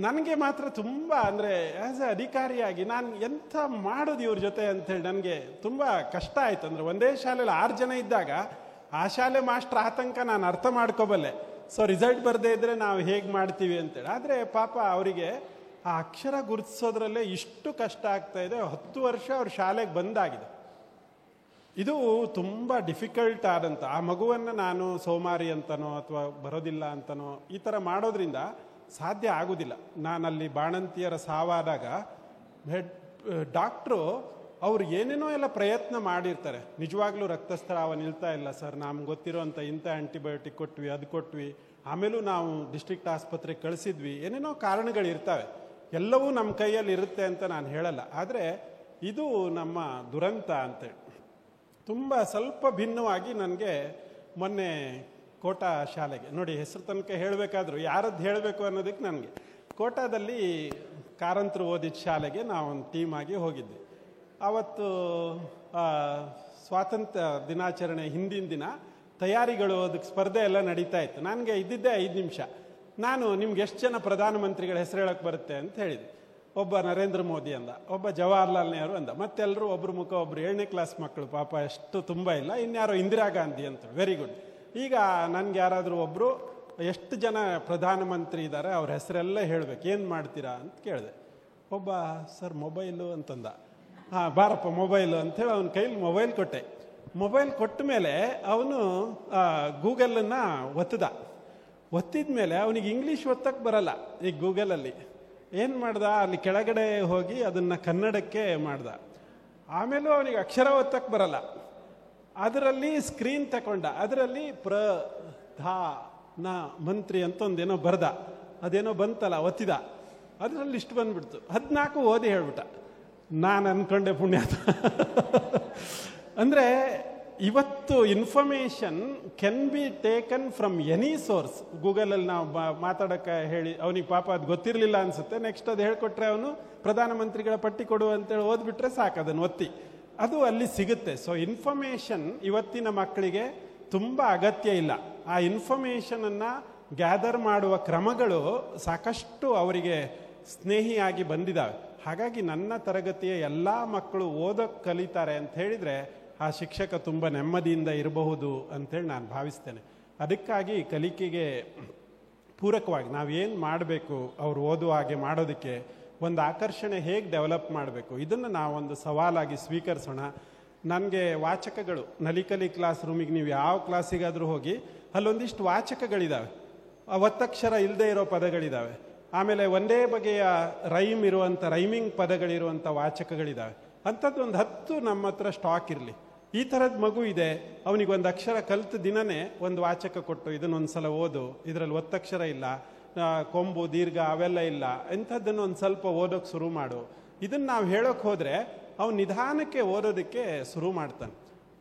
ನನಗೆ ಮಾತ್ರ ತುಂಬ ಅಂದರೆ ಆ್ಯಸ್ ಎ ಅಧಿಕಾರಿಯಾಗಿ ನಾನು ಎಂಥ ಮಾಡೋದು ಇವ್ರ ಜೊತೆ ಅಂಥೇಳಿ ನನಗೆ ತುಂಬ ಕಷ್ಟ ಆಯಿತು. ಅಂದರೆ ಒಂದೇ ಶಾಲೆಯಲ್ಲಿ 6 ಜನ ಇದ್ದಾಗ ಆ ಶಾಲೆ ಮಾಸ್ಟರ್ ಆತಂಕ ನಾನು ಅರ್ಥ ಮಾಡ್ಕೋಬಲ್ಲೆ. ಸೊ ರಿಸಲ್ಟ್ ಬರದೇ ಇದ್ದರೆ ನಾವು ಹೇಗೆ ಮಾಡ್ತೀವಿ ಅಂತೇಳಿ. ಆದರೆ ಪಾಪ ಅವರಿಗೆ ಆ ಅಕ್ಷರ ಗುರುತಿಸೋದ್ರಲ್ಲೇ ಇಷ್ಟು ಕಷ್ಟ ಆಗ್ತಾ ಇದೆ. 10 ವರ್ಷ ಅವ್ರ ಶಾಲೆಗೆ ಬಂದಾಗಿದೆ. ಇದು ತುಂಬ ಡಿಫಿಕಲ್ಟ್ ಆದಂಥ ಆ ಮಗುವನ್ನು ನಾನು ಸೋಮಾರಿ ಅಂತನೋ ಅಥವಾ ಬರೋದಿಲ್ಲ ಅಂತನೋ ಈ ಥರ ಮಾಡೋದ್ರಿಂದ ಸಾಧ್ಯ ಆಗೋದಿಲ್ಲ. ನಾನಲ್ಲಿ ಬಾಣಂತಿಯರ ಸಾವಾದಾಗ ಡಾಕ್ಟ್ರು ಅವ್ರು ಏನೇನೋ ಎಲ್ಲ ಪ್ರಯತ್ನ ಮಾಡಿರ್ತಾರೆ. ನಿಜವಾಗ್ಲೂ ರಕ್ತಸ್ರಾವ ನಿಲ್ತಾ ಇಲ್ಲ ಸರ್, ನಮ್ಗೆ ಗೊತ್ತಿರೋಂಥ ಇಂಥ ಆ್ಯಂಟಿಬಯೋಟಿಕ್ ಕೊಟ್ವಿ, ಅದು ಕೊಟ್ವಿ, ಆಮೇಲೂ ನಾವು ಡಿಸ್ಟ್ರಿಕ್ಟ್ ಆಸ್ಪತ್ರೆಗೆ ಕಳಿಸಿದ್ವಿ, ಏನೇನೋ ಕಾರಣಗಳಿರ್ತವೆ. ಎಲ್ಲವೂ ನಮ್ಮ ಕೈಯಲ್ಲಿ ಇರುತ್ತೆ ಅಂತ ನಾನು ಹೇಳಲ್ಲ. ಆದರೆ ಇದು ನಮ್ಮ ದುರಂತ ಅಂತೇಳಿ ತುಂಬ ಸ್ವಲ್ಪ ಭಿನ್ನವಾಗಿ ನನಗೆ ಮೊನ್ನೆ ಕೋಟಾ ಶಾಲೆಗೆ ನೋಡಿ, ಹೆಸರು ತನಕ ಹೇಳಬೇಕಾದ್ರೂ ಯಾರದ್ದು ಹೇಳಬೇಕು ಅನ್ನೋದಕ್ಕೆ ನನಗೆ ಕೋಟಾದಲ್ಲಿ ಕಾರಂತರು ಓದಿದ ಶಾಲೆಗೆ ನಾವು ಒಂದು ಟೀಮ್ ಆಗಿ ಹೋಗಿದ್ವಿ. ಆವತ್ತು ಸ್ವಾತಂತ್ರ್ಯ ದಿನಾಚರಣೆ ಹಿಂದಿನ ದಿನ ತಯಾರಿಗಳು, ಅದಕ್ಕೆ ಸ್ಪರ್ಧೆ ಎಲ್ಲ ನಡೀತಾ ಇತ್ತು. ನನಗೆ ಇದ್ದಿದ್ದೇ 5 ನಿಮಿಷ. ನಾನು ನಿಮ್ಗೆ ಎಷ್ಟು ಜನ ಪ್ರಧಾನಮಂತ್ರಿಗಳ ಹೆಸರು ಹೇಳಕ್ಕೆ ಬರುತ್ತೆ ಅಂತ ಹೇಳಿದೆ. ಒಬ್ಬ ನರೇಂದ್ರ ಮೋದಿ ಅಂದ, ಒಬ್ಬ ಜವಾಹರ್ಲಾಲ್ ನೆಹರು ಅಂದ, ಮತ್ತೆಲ್ಲರೂ ಒಬ್ರು ಮುಖ ಒಬ್ರು 7ನೇ ಕ್ಲಾಸ್ ಮಕ್ಕಳು, ಪಾಪ ಎಷ್ಟು ತುಂಬ ಇಲ್ಲ, ಇನ್ಯಾರೋ ಇಂದಿರಾ ಗಾಂಧಿ ಅಂತ. Very good. ಈಗ ನನಗೆ ಯಾರಾದರೂ ಒಬ್ಬರು ಎಷ್ಟು ಜನ ಪ್ರಧಾನಮಂತ್ರಿ ಇದ್ದಾರೆ ಅವ್ರ ಹೆಸರೆಲ್ಲ ಹೇಳಬೇಕು, ಏನು ಮಾಡ್ತೀರಾ ಅಂತ ಕೇಳಿದೆ. ಒಬ್ಬ ಸರ್ ಮೊಬೈಲು ಅಂತಂದ. ಹಾಂ ಬಾರಪ್ಪ ಮೊಬೈಲು ಅಂಥೇಳಿ ಅವನ ಕೈಲಿ ಮೊಬೈಲ್ ಕೊಟ್ಟೆ. ಮೊಬೈಲ್ ಕೊಟ್ಟ ಮೇಲೆ ಅವನು ಗೂಗಲನ್ನು ಒತ್ತಿದ ಮೇಲೆ ಅವನಿಗೆ ಇಂಗ್ಲೀಷ್ ಒತ್ತಕ್ಕೆ ಬರಲ್ಲ. ಈಗ ಗೂಗಲಲ್ಲಿ ಏನು ಮಾಡ್ದ, ಅಲ್ಲಿ ಕೆಳಗಡೆ ಹೋಗಿ ಅದನ್ನು ಕನ್ನಡಕ್ಕೆ ಮಾಡ್ದ. ಆಮೇಲೂ ಅವನಿಗೆ ಅಕ್ಷರ ಒತ್ತಕ್ಕೆ ಬರಲ್ಲ. ಅದರಲ್ಲಿ ಸ್ಕ್ರೀನ್ ತಗೊಂಡ, ಅದರಲ್ಲಿ ನ ಮಂತ್ರಿ ಅಂತ ಒಂದೇನೋ ಬರ್ದ, ಅದೇನೋ ಬಂತಲ್ಲ ಒತ್ತಿದ, ಅದರಲ್ಲಿ ಇಷ್ಟು ಬಂದ್ಬಿಡ್ತು. 14 ಓದಿ ಹೇಳ್ಬಿಟ್ಟ. ನಾನು ಅನ್ಕೊಂಡೆ ಪುಣ್ಯಾತ. ಅಂದರೆ ಇವತ್ತು information can be taken from any source. ಗೂಗಲಲ್ಲಿ ನಾವು ಮಾತಾಡೋಕ್ಕೆ ಹೇಳಿ ಅವನಿಗೆ ಪಾಪ ಅದು ಗೊತ್ತಿರಲಿಲ್ಲ ಅನಿಸುತ್ತೆ. ನೆಕ್ಸ್ಟ್ ಅದು ಹೇಳ್ಕೊಟ್ರೆ ಅವನು ಪ್ರಧಾನಮಂತ್ರಿಗಳ ಪಟ್ಟಿ ಕೊಡು ಅಂತೇಳಿ ಓದ್ಬಿಟ್ರೆ ಸಾಕು, ಅದನ್ನು ಒತ್ತಿ ಅದು ಅಲ್ಲಿ ಸಿಗುತ್ತೆ. ಸೊ ಇನ್ಫಾರ್ಮೇಷನ್ ಇವತ್ತಿನ ಮಕ್ಕಳಿಗೆ ತುಂಬ ಅಗತ್ಯ ಇಲ್ಲ. ಆ ಇನ್ಫಾರ್ಮೇಷನನ್ನು ಗ್ಯಾದರ್ ಮಾಡುವ ಕ್ರಮಗಳು ಸಾಕಷ್ಟು ಅವರಿಗೆ ಸ್ನೇಹಿಯಾಗಿ ಬಂದಿದ್ದಾವೆ. ಹಾಗಾಗಿ ನನ್ನ ತರಗತಿಯ ಎಲ್ಲ ಮಕ್ಕಳು ಓದೋಕ್ಕೆ ಕಲಿತಾರೆ ಅಂತ ಹೇಳಿದರೆ ಆ ಶಿಕ್ಷಕ ತುಂಬ ನೆಮ್ಮದಿಯಿಂದ ಇರಬಹುದು ಅಂಥೇಳಿ ನಾನು ಭಾವಿಸ್ತೇನೆ. ಅದಕ್ಕಾಗಿ ಕಲಿಕೆಗೆ ಪೂರಕವಾಗಿ ನಾವೇನು ಮಾಡಬೇಕು, ಅವ್ರು ಓದುವ ಹಾಗೆ ಮಾಡೋದಕ್ಕೆ ಒಂದು ಆಕರ್ಷಣೆ ಹೇಗೆ ಡೆವಲಪ್ ಮಾಡಬೇಕು, ಇದನ್ನು ನಾವೊಂದು ಸವಾಲಾಗಿ ಸ್ವೀಕರಿಸೋಣ. ನನಗೆ ವಾಚಕಗಳು, ನಲಿಕಲಿ ಕ್ಲಾಸ್ ರೂಮಿಗೆ ನೀವು ಯಾವ ಕ್ಲಾಸಿಗಾದರೂ ಹೋಗಿ ಅಲ್ಲೊಂದಿಷ್ಟು ವಾಚಕಗಳಿದ್ದಾವೆ. ಒತ್ತಕ್ಷರ ಇಲ್ಲದೆ ಇರೋ ಪದಗಳಿದ್ದಾವೆ. ಆಮೇಲೆ ಒಂದೇ ಬಗೆಯ ರೈಮ್ ಇರುವಂಥ ರೈಮಿಂಗ್ ಪದಗಳಿರುವಂಥ ವಾಚಕಗಳಿದ್ದಾವೆ. ಅಂಥದ್ದು ಒಂದು 10 ನಮ್ಮ ಹತ್ರ ಸ್ಟಾಕ್ ಇರಲಿ. ಈ ಥರದ ಮಗು ಇದೆ, ಅವನಿಗೆ ಒಂದು ಅಕ್ಷರ ಕಲಿತ ದಿನನೇ ಒಂದು ವಾಚಕ ಕೊಟ್ಟು ಇದನ್ನೊಂದು ಸಲ ಓದು, ಇದರಲ್ಲಿ ಒತ್ತಕ್ಷರ ಇಲ್ಲ, ಕೊಂಬು ದೀರ್ಘ ಅವೆಲ್ಲ ಇಲ್ಲ, ಇಂಥದ್ದನ್ನು ಒಂದು ಸ್ವಲ್ಪ ಓದೋಕ್ಕೆ ಶುರು ಮಾಡು. ಇದನ್ನು ನಾವು ಹೇಳೋಕ್ಕೆ ಹೋದರೆ ಅವನು ನಿಧಾನಕ್ಕೆ ಓದೋದಕ್ಕೆ ಶುರು ಮಾಡ್ತಾನೆ.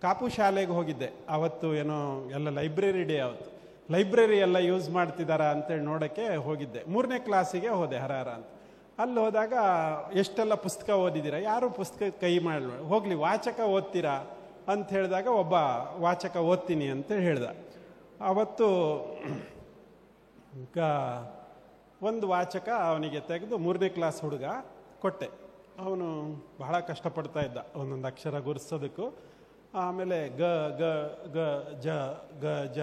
ಕಾಪು ಶಾಲೆಗೆ ಹೋಗಿದ್ದೆ ಅವತ್ತು, ಏನೋ ಎಲ್ಲ ಲೈಬ್ರರಿ ಡೇ, ಅವತ್ತು ಲೈಬ್ರರಿ ಎಲ್ಲ ಯೂಸ್ ಮಾಡ್ತಿದ್ದಾರಾ ಅಂತೇಳಿ ನೋಡೋಕ್ಕೆ ಹೋಗಿದ್ದೆ. 3ನೇ ಕ್ಲಾಸಿಗೆ ಹೋದೆ ಹರಾರ ಅಂತ. ಅಲ್ಲಿ ಹೋದಾಗ ಎಷ್ಟೆಲ್ಲ ಪುಸ್ತಕ ಓದಿದ್ದೀರಾ, ಯಾರು ಪುಸ್ತಕ ಕೈ ಮಾಡಿ ಹೋಗಲಿ, ವಾಚಕ ಓದ್ತೀರಾ ಅಂತ ಹೇಳಿದಾಗ ಒಬ್ಬ ವಾಚಕ ಓದ್ತೀನಿ ಅಂತ ಹೇಳ್ದ. ಅವತ್ತು ಒಂದು ವಾಚಕ ಅವನಿಗೆ ತೆಗೆದು 3ನೇ ಕ್ಲಾಸ್ ಹುಡುಗ ಕೊಟ್ಟೆ. ಅವನು ಬಹಳ ಕಷ್ಟಪಡ್ತಾ ಇದ್ದ ಒಂದೊಂದು ಅಕ್ಷರ ಗುರ್ಸೋದಕ್ಕೂ. ಆಮೇಲೆ ಗ ಗ ಗ ಜ ಗ ಜ,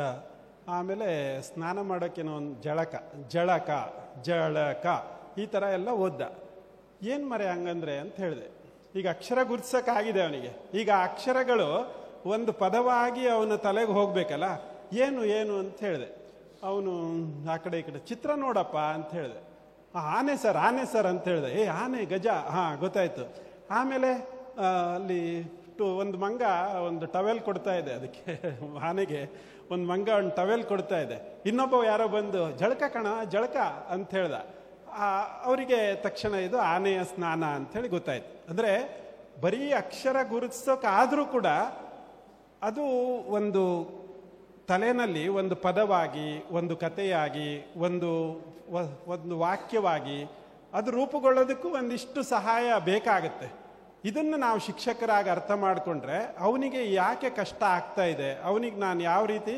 ಆಮೇಲೆ ಸ್ನಾನ ಮಾಡೋಕ್ಕೇನೋ ಒಂದು ಜಳಕ ಜಳಕ ಈ ಥರ ಎಲ್ಲ ಓದ್ದ. ಏನು ಮರೆ ಹಂಗಂದ್ರೆ ಅಂತ ಹೇಳಿದೆ. ಈಗ ಅಕ್ಷರ ಗುರ್ಸೋಕ್ಕಾಗಿದೆ ಅವನಿಗೆ. ಈಗ ಅಕ್ಷರಗಳು ಒಂದು ಪದವಾಗಿ ಅವನ ತಲೆಗೆ ಹೋಗ್ಬೇಕಲ್ಲ, ಏನು ಏನು ಅಂತ ಹೇಳಿದೆ. ಅವನು ಆ ಕಡೆ ಈ ಕಡೆ ಚಿತ್ರ ನೋಡಪ್ಪ ಅಂತ ಹೇಳಿದೆ. ಆನೆ ಸರ್ ಅಂತ ಹೇಳಿದೆ. ಆನೆ ಗಜ, ಹಾಂ ಗೊತ್ತಾಯ್ತು. ಆಮೇಲೆ ಅಲ್ಲಿ ಇಷ್ಟು ಒಂದು ಮಂಗ ಒಂದು ಟವೆಲ್ ಕೊಡ್ತಾ ಇದೆ ಅದಕ್ಕೆ, ಆನೆಗೆ ಒಂದು ಮಂಗ ಒಂದು ಟವೆಲ್ ಕೊಡ್ತಾ ಇದೆ. ಇನ್ನೊಬ್ಬ ಯಾರೋ ಬಂದು ಜಳಕ ಕಣ ಜಳಕ ಅಂತ ಹೇಳ್ದ. ಅವರಿಗೆ ತಕ್ಷಣ ಇದು ಆನೆಯ ಸ್ನಾನ ಅಂಥೇಳಿ ಗೊತ್ತಾಯ್ತು. ಅಂದರೆ ಬರೀ ಅಕ್ಷರ ಗುರುತಿಸೋಕ್ಕಾದರೂ ಕೂಡ ಅದು ಒಂದು ತಲೆನಲ್ಲಿ ಒಂದು ಪದವಾಗಿ, ಒಂದು ಕಥೆಯಾಗಿ, ಒಂದು ವಾಕ್ಯವಾಗಿ ಅದು ರೂಪುಗೊಳ್ಳೋದಕ್ಕೂ ಒಂದಿಷ್ಟು ಸಹಾಯ ಬೇಕಾಗತ್ತೆ. ಇದನ್ನು ನಾವು ಶಿಕ್ಷಕರಾಗಿ ಅರ್ಥ ಮಾಡಿಕೊಂಡ್ರೆ ಅವನಿಗೆ ಯಾಕೆ ಕಷ್ಟ ಆಗ್ತಾ ಇದೆ, ಅವನಿಗೆ ನಾನು ಯಾವ ರೀತಿ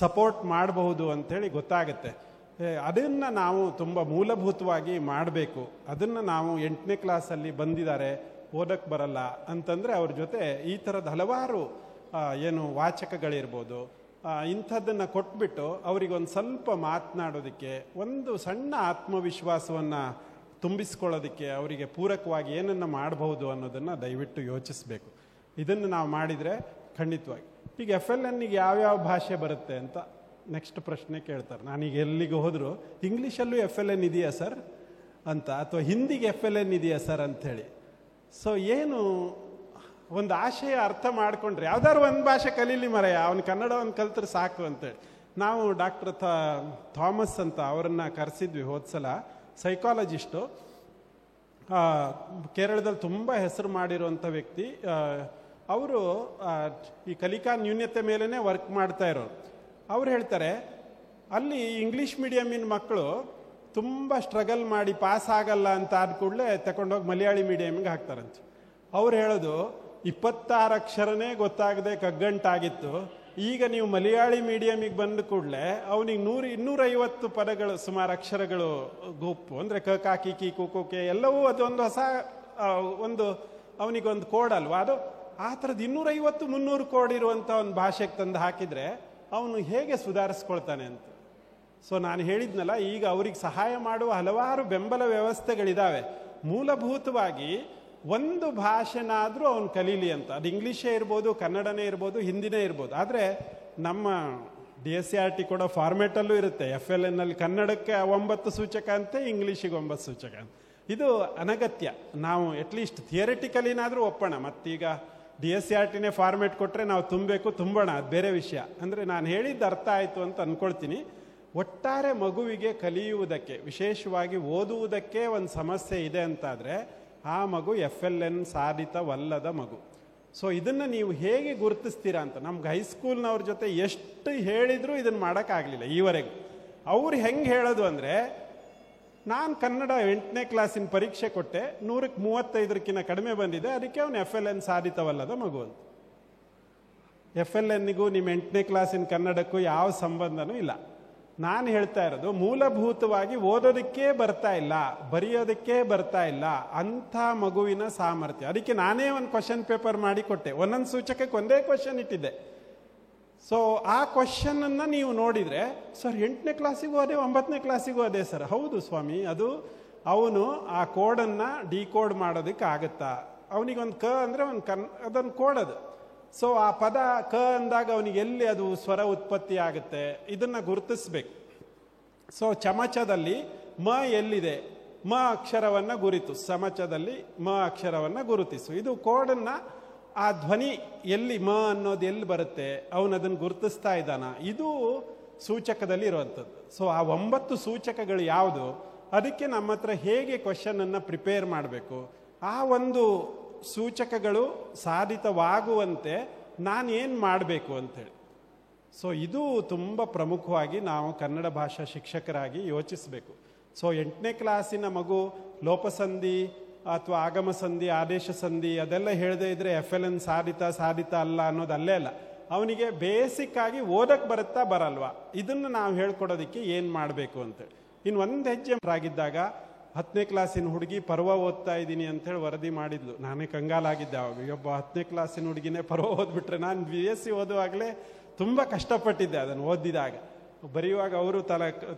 ಸಪೋರ್ಟ್ ಮಾಡಬಹುದು ಅಂಥೇಳಿ ಗೊತ್ತಾಗುತ್ತೆ. ಅದನ್ನು ನಾವು ತುಂಬ ಮೂಲಭೂತವಾಗಿ ಮಾಡಬೇಕು. ಅದನ್ನು ನಾವು 8ನೇ ಕ್ಲಾಸಲ್ಲಿ ಬಂದಿದ್ದಾರೆ, ಓದಕ್ಕೆ ಬರಲ್ಲ ಅಂತಂದರೆ ಅವ್ರ ಜೊತೆ ಈ ಥರದ ಹಲವಾರು ಏನು ವಾಚಕಗಳಿರ್ಬೋದು, ಇಂಥದ್ದನ್ನು ಕೊಟ್ಬಿಟ್ಟು ಅವರಿಗೊಂದು ಸ್ವಲ್ಪ ಮಾತನಾಡೋದಕ್ಕೆ, ಒಂದು ಸಣ್ಣ ಆತ್ಮವಿಶ್ವಾಸವನ್ನು ತುಂಬಿಸ್ಕೊಳ್ಳೋದಕ್ಕೆ ಅವರಿಗೆ ಪೂರಕವಾಗಿ ಏನನ್ನು ಮಾಡಬಹುದು ಅನ್ನೋದನ್ನು ದಯವಿಟ್ಟು ಯೋಚಿಸಬೇಕು. ಇದನ್ನು ನಾವು ಮಾಡಿದರೆ ಖಂಡಿತವಾಗಿ. ಈಗ FLNಗೆ ಯಾವ್ಯಾವ ಭಾಷೆ ಬರುತ್ತೆ ಅಂತ ನೆಕ್ಸ್ಟ್ ಪ್ರಶ್ನೆ ಕೇಳ್ತಾರೆ. ನಾನೀಗ ಎಲ್ಲಿಗೆ ಹೋದರೂ ಇಂಗ್ಲೀಷಲ್ಲೂ FLN ಇದೆಯಾ ಸರ್ ಅಂತ, ಅಥವಾ ಹಿಂದಿಗೆ FLN ಇದೆಯಾ ಸರ್ ಅಂಥೇಳಿ. ಸೊ ಏನು ಒಂದು ಆಶಯ ಅರ್ಥ ಮಾಡಿಕೊಂಡ್ರೆ ಯಾವ್ದಾದ್ರು ಒಂದು ಭಾಷೆ ಕಲೀಲಿ ಮರೆಯ, ಅವನು ಕನ್ನಡವನ್ನು ಕಲ್ತ್ರೆ ಸಾಕು ಅಂತೇಳಿ. ನಾವು ಡಾಕ್ಟರ್ ಥಾಮಸ್ ಅಂತ ಅವರನ್ನು ಕರೆಸಿದ್ವಿ ಹೋದ್ಸಲ, ಸೈಕಾಲಜಿಸ್ಟು, ಕೇರಳದಲ್ಲಿ ತುಂಬ ಹೆಸರು ಮಾಡಿರುವಂಥ ವ್ಯಕ್ತಿ. ಅವರು ಈ ಕಲಿಕಾ ನ್ಯೂನ್ಯತೆ ಮೇಲೇ ವರ್ಕ್ ಮಾಡ್ತಾ ಇರೋರು. ಅವ್ರು ಹೇಳ್ತಾರೆ ಅಲ್ಲಿ ಇಂಗ್ಲೀಷ್ ಮೀಡಿಯಮಿನ ಮಕ್ಕಳು ತುಂಬ ಸ್ಟ್ರಗಲ್ ಮಾಡಿ ಪಾಸ್ ಆಗಲ್ಲ ಅಂತ ಆದ ಕೂಡಲೇ ತಗೊಂಡೋಗಿ ಮಲಯಾಳಿ ಮೀಡಿಯಮ್ಗೆ ಹಾಕ್ತಾರಂತೆ. ಅವ್ರು ಹೇಳೋದು 26 ಅಕ್ಷರನೇ ಗೊತ್ತಾಗದೆ ಕಗ್ಗಂಟಾಗಿತ್ತು, ಈಗ ನೀವು ಮಲಯಾಳಿ ಮೀಡಿಯಮಿಗೆ ಬಂದ ಕೂಡಲೇ ಅವನಿಗೆ 250 ಪದಗಳು, ಸುಮಾರು ಅಕ್ಷರಗಳು ಗುಂಪು, ಅಂದರೆ ಕ ಕಾ ಕಿ ಕಿ ಕು ಕು ಕೆ ಎಲ್ಲವೂ ಅದೊಂದು ಹೊಸ ಒಂದು ಅವನಿಗೊಂದು ಕೋಡ್ ಅಲ್ವಾ ಅದು. ಆ ಥರದ್ದು 250-300 ಕೋಡ್ ಇರುವಂಥ ಒಂದು ಭಾಷೆಗೆ ತಂದು ಹಾಕಿದರೆ ಅವನು ಹೇಗೆ ಸುಧಾರಿಸ್ಕೊಳ್ತಾನೆ ಅಂತ. ಸೊ ನಾನು ಹೇಳಿದ್ನಲ್ಲ, ಈಗ ಅವ್ರಿಗೆ ಸಹಾಯ ಮಾಡುವ ಹಲವಾರು ಬೆಂಬಲ ವ್ಯವಸ್ಥೆಗಳಿದ್ದಾವೆ. ಮೂಲಭೂತವಾಗಿ ಒಂದು ಭಾಷೆನಾದರೂ ಅವನು ಕಲೀಲಿ ಅಂತ. ಅದು ಇಂಗ್ಲೀಷೇ ಇರ್ಬೋದು, ಕನ್ನಡನೇ ಇರ್ಬೋದು, ಹಿಂದಿನೇ ಇರ್ಬೋದು. ಆದರೆ ನಮ್ಮ DSCRT ಕೊಡೋ ಫಾರ್ಮೇಟಲ್ಲೂ ಇರುತ್ತೆ. FLNನಲ್ಲಿ ಕನ್ನಡಕ್ಕೆ 9 ಸೂಚಕ ಅಂತೆ, ಇಂಗ್ಲೀಷಿಗೆ 9 ಸೂಚಕ ಅಂತ. ಇದು ಅನಗತ್ಯ. ನಾವು ಅಟ್ಲೀಸ್ಟ್ ಥಿಯರಿಟಿಕಲಿನಾದರೂ ಒಪ್ಪೋಣ. ಮತ್ತೀಗ DSCRTನೇ ಫಾರ್ಮೇಟ್ ಕೊಟ್ಟರೆ ನಾವು ತುಂಬೋಣ, ಅದು ಬೇರೆ ವಿಷಯ. ಅಂದರೆ ನಾನು ಹೇಳಿದ್ದು ಅರ್ಥ ಆಯಿತು ಅಂತ ಅಂದ್ಕೊಳ್ತೀನಿ. ಒಟ್ಟಾರೆ ಮಗುವಿಗೆ ಕಲಿಯುವುದಕ್ಕೆ, ವಿಶೇಷವಾಗಿ ಓದುವುದಕ್ಕೆ ಒಂದು ಸಮಸ್ಯೆ ಇದೆ ಅಂತಾದರೆ ಆ ಮಗು FLN ಸಾಧಿತವಲ್ಲದ ಮಗು. ಸೊ ಇದನ್ನು ನೀವು ಹೇಗೆ ಗುರುತಿಸ್ತೀರಾ ಅಂತ. ನಮ್ಗೆ ಹೈಸ್ಕೂಲ್ನವ್ರ ಜೊತೆ ಎಷ್ಟು ಹೇಳಿದರೂ ಇದನ್ನು ಮಾಡೋಕ್ಕಾಗಲಿಲ್ಲ ಈವರೆಗೂ. ಅವ್ರು ಹೆಂಗೆ ಹೇಳೋದು ಅಂದರೆ, ನಾನು ಕನ್ನಡ 8ನೇ ಕ್ಲಾಸಿನ ಪರೀಕ್ಷೆ ಕೊಟ್ಟೆ, 100ಕ್ಕೆ 35ಕ್ಕಿಂತ ಕಡಿಮೆ ಬಂದಿದೆ, ಅದಕ್ಕೆ ಅವನು FLN ಸಾಧಿತವಲ್ಲದ ಮಗು ಅಂತ. FLNಗೂ ನಿಮ್ಮ 8ನೇ ಕ್ಲಾಸಿನ ಕನ್ನಡಕ್ಕೂ ಯಾವ ಸಂಬಂಧನೂ ಇಲ್ಲ. ನಾನು ಹೇಳ್ತಾ ಇರೋದು, ಮೂಲಭೂತವಾಗಿ ಓದೋದಕ್ಕೆ ಬರ್ತಾ ಇಲ್ಲ, ಬರೆಯೋದಕ್ಕೆ ಬರ್ತಾ ಇಲ್ಲ ಅಂಥ ಮಗುವಿನ ಸಾಮರ್ಥ್ಯ. ಅದಕ್ಕೆ ನಾನೇ ಒಂದು ಕ್ವಶನ್ ಪೇಪರ್ ಮಾಡಿ ಕೊಟ್ಟೆ, ಒಂದೊಂದು ಸೂಚಕಕ್ಕೆ ಒಂದೇ ಕ್ವಶನ್ ಇಟ್ಟಿದ್ದೆ. ಸೊ ಆ ಕ್ವಶನನ್ನು ನೀವು ನೋಡಿದರೆ, ಸರ್ 8ನೇ ಕ್ಲಾಸಿಗೂ ಅದೇ, 9ನೇ ಕ್ಲಾಸಿಗೂ ಅದೇ ಸರ್. ಹೌದು ಸ್ವಾಮಿ, ಅದು ಅವನು ಆ ಕೋಡನ್ನು ಡಿಕೋಡ್ ಮಾಡೋದಕ್ಕೆ ಆಗುತ್ತಾ? ಅವನಿಗೊಂದು ಕ ಅಂದರೆ ಅದೊಂದು ಕೋಡ್ ಅದು. ಸೊ ಆ ಪದ ಕ ಅಂದಾಗ ಅವನಿಗೆ ಎಲ್ಲಿ ಅದು ಸ್ವರ ಉತ್ಪತ್ತಿ ಆಗುತ್ತೆ, ಇದನ್ನು ಗುರುತಿಸ್ಬೇಕು. ಸೊ ಚಮಚದಲ್ಲಿ ಮ ಎಲ್ಲಿದೆ, ಮ ಅಕ್ಷರವನ್ನು ಗುರುತಿಸು. ಚಮಚದಲ್ಲಿ ಮ ಅಕ್ಷರವನ್ನು ಗುರುತಿಸು. ಇದು ಕೋಡನ್ನು, ಆ ಧ್ವನಿ ಎಲ್ಲಿ ಮ ಅನ್ನೋದು ಎಲ್ಲಿ ಬರುತ್ತೆ, ಅವನು ಅದನ್ನು ಗುರುತಿಸ್ತಾ ಇದ್ದಾನ, ಇದು ಸೂಚಕದಲ್ಲಿ ಇರುವಂಥದ್ದು. ಸೊ ಆ 9 ಸೂಚಕಗಳು ಯಾವುದು, ಅದಕ್ಕೆ ನಮ್ಮ ಹತ್ರ ಹೇಗೆ ಕ್ವಶನನ್ನು ಪ್ರಿಪೇರ್ ಮಾಡಬೇಕು, ಆ ಒಂದು ಸೂಚಕಗಳು ಸಾಧಿತವಾಗುವಂತೆ ನಾನು ಏನು ಮಾಡಬೇಕು ಅಂಥೇಳಿ. ಸೊ ಇದು ತುಂಬ ಪ್ರಮುಖವಾಗಿ ನಾವು ಕನ್ನಡ ಭಾಷಾ ಶಿಕ್ಷಕರಾಗಿ ಯೋಚಿಸಬೇಕು. ಸೊ 8ನೇ ಕ್ಲಾಸಿನ ಮಗು ಲೋಪಸಂಧಿ ಅಥವಾ ಆಗಮ ಸಂಧಿ, ಆದೇಶ ಸಂಧಿ ಅದೆಲ್ಲ ಹೇಳದೇ ಇದ್ರೆ FLN ಸಾಧಿತ ಅಲ್ಲ ಅನ್ನೋದು ಅಲ್ಲೇ ಅಲ್ಲ. ಅವನಿಗೆ ಬೇಸಿಕ್ ಆಗಿ ಓದಕ್ಕೆ ಬರುತ್ತಾ ಬರಲ್ವಾ, ಇದನ್ನು ನಾವು ಹೇಳ್ಕೊಡೋದಕ್ಕೆ ಏನು ಮಾಡಬೇಕು ಅಂತೇಳಿ. ಇನ್ನು ಒಂದು ಹೆಜ್ಜೆ ಆಗಿದ್ದಾಗ 10ನೇ ಕ್ಲಾಸಿನ ಹುಡುಗಿ ಪರ್ವ ಓದ್ತಾ ಇದ್ದೀನಿ ಅಂಥೇಳಿ ವರದಿ ಮಾಡಿದ್ಲು. ನಾನೇ ಕಂಗಾಲಾಗಿದ್ದೆ ಅವಾಗ. ಒಬ್ಬ 10ನೇ ಕ್ಲಾಸಿನ ಹುಡುಗಿನೇ ಪರ್ವ ಓದ್ಬಿಟ್ರೆ. ನಾನು BSc ಓದುವಾಗಲೇ ತುಂಬ ಕಷ್ಟಪಟ್ಟಿದ್ದೆ ಅದನ್ನು ಓದಿದಾಗ. ಬರೆಯುವಾಗ ಅವರು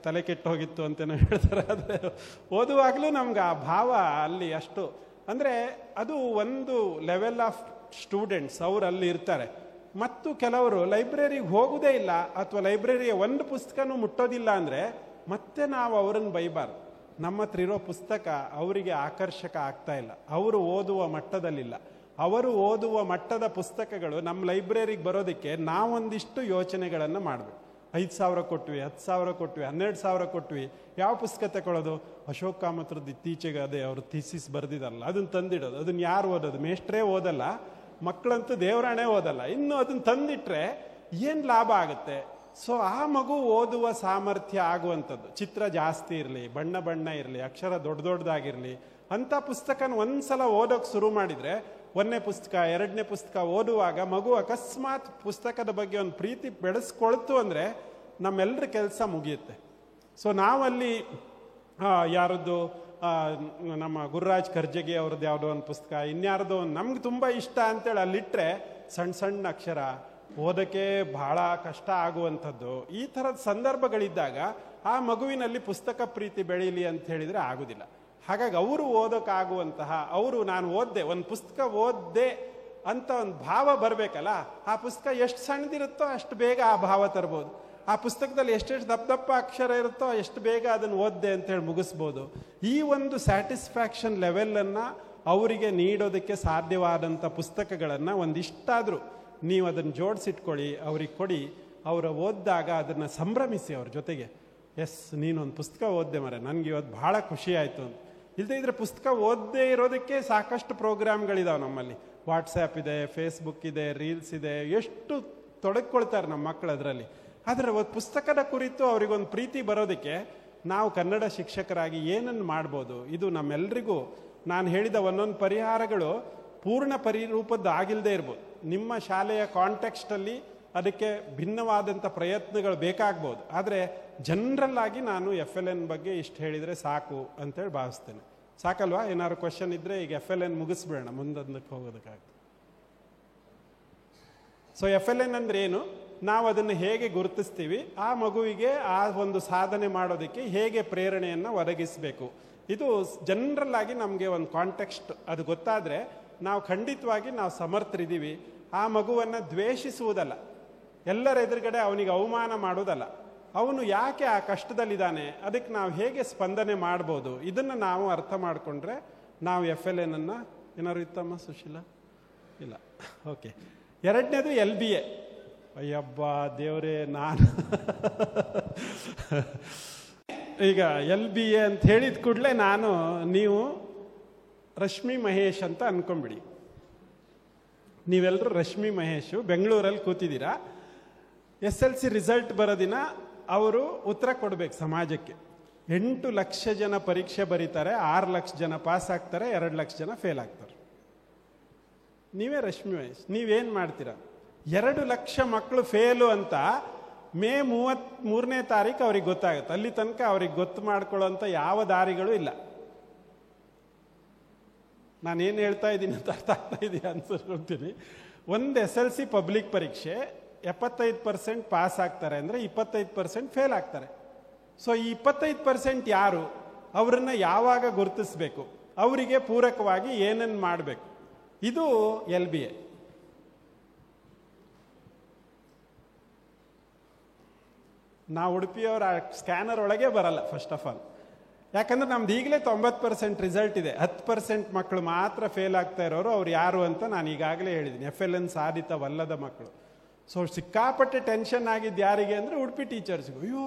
ತಲೆ ಕೆಟ್ಟು ಹೋಗಿತ್ತು ಅಂತಲೇ ಹೇಳ್ತಾರೆ. ಆದರೆ ಓದುವಾಗಲೂ ನಮ್ಗೆ ಆ ಭಾವ ಅಲ್ಲಿ ಅಷ್ಟು, ಅಂದರೆ ಅದು ಒಂದು ಲೆವೆಲ್ ಆಫ್ ಸ್ಟೂಡೆಂಟ್ಸ್ ಅವರು ಅಲ್ಲಿ ಇರ್ತಾರೆ. ಮತ್ತು ಕೆಲವರು ಲೈಬ್ರರಿಗೆ ಹೋಗೋದೇ ಇಲ್ಲ, ಅಥವಾ ಲೈಬ್ರರಿಯ ಒಂದು ಪುಸ್ತಕನೂ ಮುಟ್ಟೋದಿಲ್ಲ ಅಂದರೆ ಮತ್ತೆ ನಾವು ಅವರನ್ನು ಬೈಬಾರ್ದು. ನಮ್ಮ ಹತ್ರ ಇರೋ ಪುಸ್ತಕ ಅವರಿಗೆ ಆಕರ್ಷಕ ಆಗ್ತಾ ಇಲ್ಲ, ಅವರು ಓದುವ ಮಟ್ಟದಲ್ಲಿಲ್ಲ, ಅವರು ಓದುವ ಮಟ್ಟದ ಪುಸ್ತಕಗಳು ನಮ್ಮ ಲೈಬ್ರರಿಗೆ ಬರೋದಕ್ಕೆ ನಾವೊಂದಿಷ್ಟು ಯೋಚನೆಗಳನ್ನು ಮಾಡಬೇಕು. 5,000 ಕೊಟ್ವಿ, 10,000 ಕೊಟ್ವಿ, 12,000 ಕೊಟ್ವಿ, ಯಾವ ಪುಸ್ತಕ ತಗೊಳ್ಳೋದು? ಅಶೋಕ್ ಕಾಮತ್ರದ್ದು ಇತ್ತೀಚೆಗೆ ಅದೇ ಅವರು ಥೀಸಿಸ್ ಬರೆದಿದ್ದಾರಲ್ಲ, ಅದನ್ನು ತಂದಿಡೋದು. ಅದನ್ನು ಯಾರು ಓದೋದು? ಮೇಷ್ಟ್ರೇ ಓದಲ್ಲ, ಮಕ್ಕಳಂತೂ ದೇವರಾಣೆ ಓದಲ್ಲ. ಇನ್ನು ಅದನ್ನು ತಂದಿಟ್ರೆ ಏನು ಲಾಭ ಆಗುತ್ತೆ? ಸೊ ಆ ಮಗು ಓದುವ ಸಾಮರ್ಥ್ಯ ಆಗುವಂಥದ್ದು, ಚಿತ್ರ ಜಾಸ್ತಿ ಇರಲಿ, ಬಣ್ಣ ಬಣ್ಣ ಇರಲಿ, ಅಕ್ಷರ ದೊಡ್ಡ ದೊಡ್ಡದಾಗಿರಲಿ, ಅಂಥ ಪುಸ್ತಕನ ಒಂದ್ಸಲ ಓದೋಕೆ ಶುರು ಮಾಡಿದರೆ 1ನೇ ಪುಸ್ತಕ 2ನೇ ಪುಸ್ತಕ ಓದುವಾಗ ಮಗು ಅಕಸ್ಮಾತ್ ಪುಸ್ತಕದ ಬಗ್ಗೆ ಒಂದು ಪ್ರೀತಿ ಬೆಳೆಸ್ಕೊಳ್ತು ಅಂದರೆ ನಮ್ಮೆಲ್ಲರ ಕೆಲಸ ಮುಗಿಯುತ್ತೆ. ಸೊ ನಾವಲ್ಲಿ ಯಾರದ್ದು ನಮ್ಮ ಗುರುರಾಜ್ ಕರ್ಜಗಿ ಅವ್ರದ್ದು ಯಾವುದೋ ಒಂದು ಪುಸ್ತಕ, ಇನ್ಯಾರ್ದೋ ಒಂದು ನಮ್ಗೆ ತುಂಬ ಇಷ್ಟ ಅಂತೇಳಿ ಅಲ್ಲಿಟ್ಟರೆ ಸಣ್ಣ ಸಣ್ಣ ಅಕ್ಷರ ಓದೋಕ್ಕೆ ಬಹಳ ಕಷ್ಟ ಆಗುವಂಥದ್ದು. ಈ ಥರದ ಸಂದರ್ಭಗಳಿದ್ದಾಗ ಆ ಮಗುವಿನಲ್ಲಿ ಪುಸ್ತಕ ಪ್ರೀತಿ ಬೆಳೀಲಿ ಅಂತ ಹೇಳಿದರೆ ಆಗೋದಿಲ್ಲ. ಹಾಗಾಗಿ ಅವರು ಓದೋಕ್ಕಾಗುವಂತಹ, ಅವರು ನಾನು ಓದ್ದೆ, ಒಂದು ಪುಸ್ತಕ ಓದ್ದೆ ಅಂತ ಒಂದು ಭಾವ ಬರಬೇಕಲ್ಲ. ಆ ಪುಸ್ತಕ ಎಷ್ಟು ಸಣ್ಣದಿರುತ್ತೋ ಅಷ್ಟು ಬೇಗ ಆ ಭಾವ ತರ್ಬೋದು. ಆ ಪುಸ್ತಕದಲ್ಲಿ ಎಷ್ಟೆಷ್ಟು ದಪ್ಪ ದಪ್ಪ ಅಕ್ಷರ ಇರುತ್ತೋ ಎಷ್ಟು ಬೇಗ ಅದನ್ನು ಓದ್ದೆ ಅಂತೇಳಿ ಮುಗಿಸ್ಬೋದು. ಈ ಒಂದು ಸ್ಯಾಟಿಸ್ಫ್ಯಾಕ್ಷನ್ ಲೆವೆಲನ್ನು ಅವರಿಗೆ ನೀಡೋದಕ್ಕೆ ಸಾಧ್ಯವಾದಂಥ ಪುಸ್ತಕಗಳನ್ನು ಒಂದಿಷ್ಟಾದರೂ ನೀವು ಅದನ್ನು ಜೋಡಿಸಿಟ್ಕೊಳ್ಳಿ, ಅವ್ರಿಗೆ ಕೊಡಿ. ಅವರ ಓದಿದಾಗ ಅದನ್ನು ಸಂಭ್ರಮಿಸಿ ಅವ್ರ ಜೊತೆಗೆ. ಎಸ್, ನೀನೊಂದು ಪುಸ್ತಕ ಓದ್ದೆ ಮರೆ, ನನಗೆ ಇವತ್ತು ಭಾಳ ಖುಷಿ ಆಯಿತು ಅಂತ. ಇಲ್ಲದೇ ಇದ್ರೆ ಪುಸ್ತಕ ಓದದೇ ಇರೋದಕ್ಕೆ ಸಾಕಷ್ಟು ಪ್ರೋಗ್ರಾಮ್ಗಳಿದಾವೆ ನಮ್ಮಲ್ಲಿ. ವಾಟ್ಸ್ಯಾಪ್ ಇದೆ, ಫೇಸ್ಬುಕ್ ಇದೆ, ರೀಲ್ಸ್ ಇದೆ, ಎಷ್ಟು ತೊಡಗಿಕೊಳ್ತಾರೆ ನಮ್ಮ ಮಕ್ಕಳು ಅದರಲ್ಲಿ. ಆದರೆ ಪುಸ್ತಕದ ಕುರಿತು ಅವರಿಗೊಂದು ಪ್ರೀತಿ ಬರೋದಕ್ಕೆ ನಾವು ಕನ್ನಡ ಶಿಕ್ಷಕರಾಗಿ ಏನನ್ನು ಮಾಡ್ಬೋದು? ಇದು ನಮ್ಮೆಲ್ಲರಿಗೂ ನಾನು ಹೇಳಿದ ಒಂದೊಂದು ಪರಿಹಾರಗಳು ಪೂರ್ಣ ಪರಿರೂಪದ್ದು ಆಗಿಲ್ಲದೆ ಇರ್ಬೋದು. ನಿಮ್ಮ ಶಾಲೆಯ ಕಾಂಟೆಕ್ಸ್ಟಲ್ಲಿ ಅದಕ್ಕೆ ಭಿನ್ನವಾದಂಥ ಪ್ರಯತ್ನಗಳು ಬೇಕಾಗ್ಬೋದು. ಆದರೆ ಜನರಲ್ ಆಗಿ ನಾನು FLN ಬಗ್ಗೆ ಇಷ್ಟು ಹೇಳಿದರೆ ಸಾಕು ಅಂತೇಳಿ ಭಾವಿಸ್ತೇನೆ. ಸಾಕಲ್ವಾ? ಏನಾದ್ರು ಕ್ವಶನ್ ಇದ್ದರೆ ಈಗ FLN ಮುಗಿಸ್ಬೇಡ, ಮುಂದೊಂದಕ್ಕೆ ಹೋಗೋದಕ್ಕಾಗ್ತದೆ. ಸೊ FLN ಅಂದ್ರೆ ಏನು, ನಾವು ಅದನ್ನು ಹೇಗೆ ಗುರುತಿಸ್ತೀವಿ, ಆ ಮಗುವಿಗೆ ಆ ಒಂದು ಸಾಧನೆ ಮಾಡೋದಕ್ಕೆ ಹೇಗೆ ಪ್ರೇರಣೆಯನ್ನು ಒದಗಿಸಬೇಕು, ಇದು ಜನರಲ್ ಆಗಿ ನಮಗೆ ಒಂದು ಕಾಂಟೆಕ್ಸ್ಟ್ ಅದು ಗೊತ್ತಾದರೆ ನಾವು ಖಂಡಿತವಾಗಿ ನಾವು ಸಮರ್ಥರಿದ್ದೀವಿ. ಆ ಮಗುವನ್ನು ದ್ವೇಷಿಸುವುದಲ್ಲ, ಎಲ್ಲರ ಎದುರುಗಡೆ ಅವನಿಗೆ ಅವಮಾನ ಮಾಡೋದಲ್ಲ, ಅವನು ಯಾಕೆ ಆ ಕಷ್ಟದಲ್ಲಿದ್ದಾನೆ, ಅದಕ್ಕೆ ನಾವು ಹೇಗೆ ಸ್ಪಂದನೆ ಮಾಡ್ಬೋದು, ಇದನ್ನು ನಾವು ಅರ್ಥ ಮಾಡಿಕೊಂಡ್ರೆ ನಾವು FLN ಅನ್ನು. ಏನಾದ್ರು ಇತ್ತಮ್ಮ ಸುಶೀಲಾ? ಇಲ್ಲ, ಓಕೆ. ಎರಡನೇದು LBA. ಅಯ್ಯಬ್ಬ ದೇವರೇ, ನಾನು ಈಗ LBA ಅಂತ ಹೇಳಿದ ಕೂಡಲೇ ನೀವು ರಶ್ಮಿ ಮಹೇಶ್ ಅಂತ ಅನ್ಕೊಂಬಿಡಿ. ನೀವೆಲ್ಲರೂ ರಶ್ಮಿ ಮಹೇಶು ಬೆಂಗಳೂರಲ್ಲಿ ಕೂತಿದ್ದೀರಾ. SLC ರಿಸಲ್ಟ್ ಬರೋ ದಿನ ಅವರು ಉತ್ತರ ಕೊಡಬೇಕು ಸಮಾಜಕ್ಕೆ. 8 ಲಕ್ಷ ಜನ ಪರೀಕ್ಷೆ ಬರೀತಾರೆ, 6 ಲಕ್ಷ ಜನ ಪಾಸ್ ಆಗ್ತಾರೆ, 2 ಲಕ್ಷ ಜನ ಫೇಲ್ ಆಗ್ತಾರೆ. ನೀವೇ ರಶ್ಮಿ ಮಹೇಶ್, ನೀವೇನು ಮಾಡ್ತೀರಾ? 2 ಲಕ್ಷ ಮಕ್ಕಳು ಫೇಲು ಅಂತ ಮೇ 33ನೇ ತಾರೀಕು ಅವ್ರಿಗೆ ಗೊತ್ತಾಗುತ್ತೆ. ಅಲ್ಲಿ ತನಕ ಅವ್ರಿಗೆ ಗೊತ್ತು ಮಾಡ್ಕೊಳ್ಳೋಂಥ ಯಾವ ದಾರಿಗಳು ಇಲ್ಲ. ನಾನೇನು ಹೇಳ್ತಾ ಇದ್ದೀನಿ ಅಂತ ಅರ್ಥ ಆಗ್ತಾ ಇದೆಯಾ ಅನ್ಸ್ಕೊಳ್ತೀನಿ. ಒಂದು SLC ಪಬ್ಲಿಕ್ ಪರೀಕ್ಷೆ 75% ಪಾಸ್ ಆಗ್ತಾರೆ ಅಂದರೆ 25% ಫೇಲ್ ಆಗ್ತಾರೆ. ಸೊ ಈ 25% ಯಾರು, ಅವರನ್ನು ಯಾವಾಗ ಗುರುತಿಸ್ಬೇಕು, ಅವರಿಗೆ ಪೂರಕವಾಗಿ ಏನನ್ನು ಮಾಡಬೇಕು, ಇದು LBA. ನಾವು ಉಡುಪಿಯವರ ಸ್ಕ್ಯಾನರ್ ಒಳಗೆ ಬರಲ್ಲ ಫಸ್ಟ್ ಆಫ್ ಆಲ್. ಯಾಕಂದ್ರೆ ನಮ್ದು ಈಗಲೇ 90% ರಿಸಲ್ಟ್ ಇದೆ. 10% ಮಕ್ಕಳು ಮಾತ್ರ ಫೇಲ್ ಆಗ್ತಾ ಇರೋರು. ಅವ್ರು ಯಾರು ಅಂತ ನಾನು ಈಗಾಗಲೇ ಹೇಳಿದ್ದೀನಿ, FLN ಸಾಧಿತವಲ್ಲದ ಮಕ್ಕಳು. ಸೊ ಸಿಕ್ಕಾಪಟ್ಟೆ ಟೆನ್ಷನ್ ಆಗಿದ್ದು ಯಾರಿಗೆ ಅಂದರೆ ಉಡುಪಿ ಟೀಚರ್ಸ್ಗೂ. ಅಯ್ಯೋ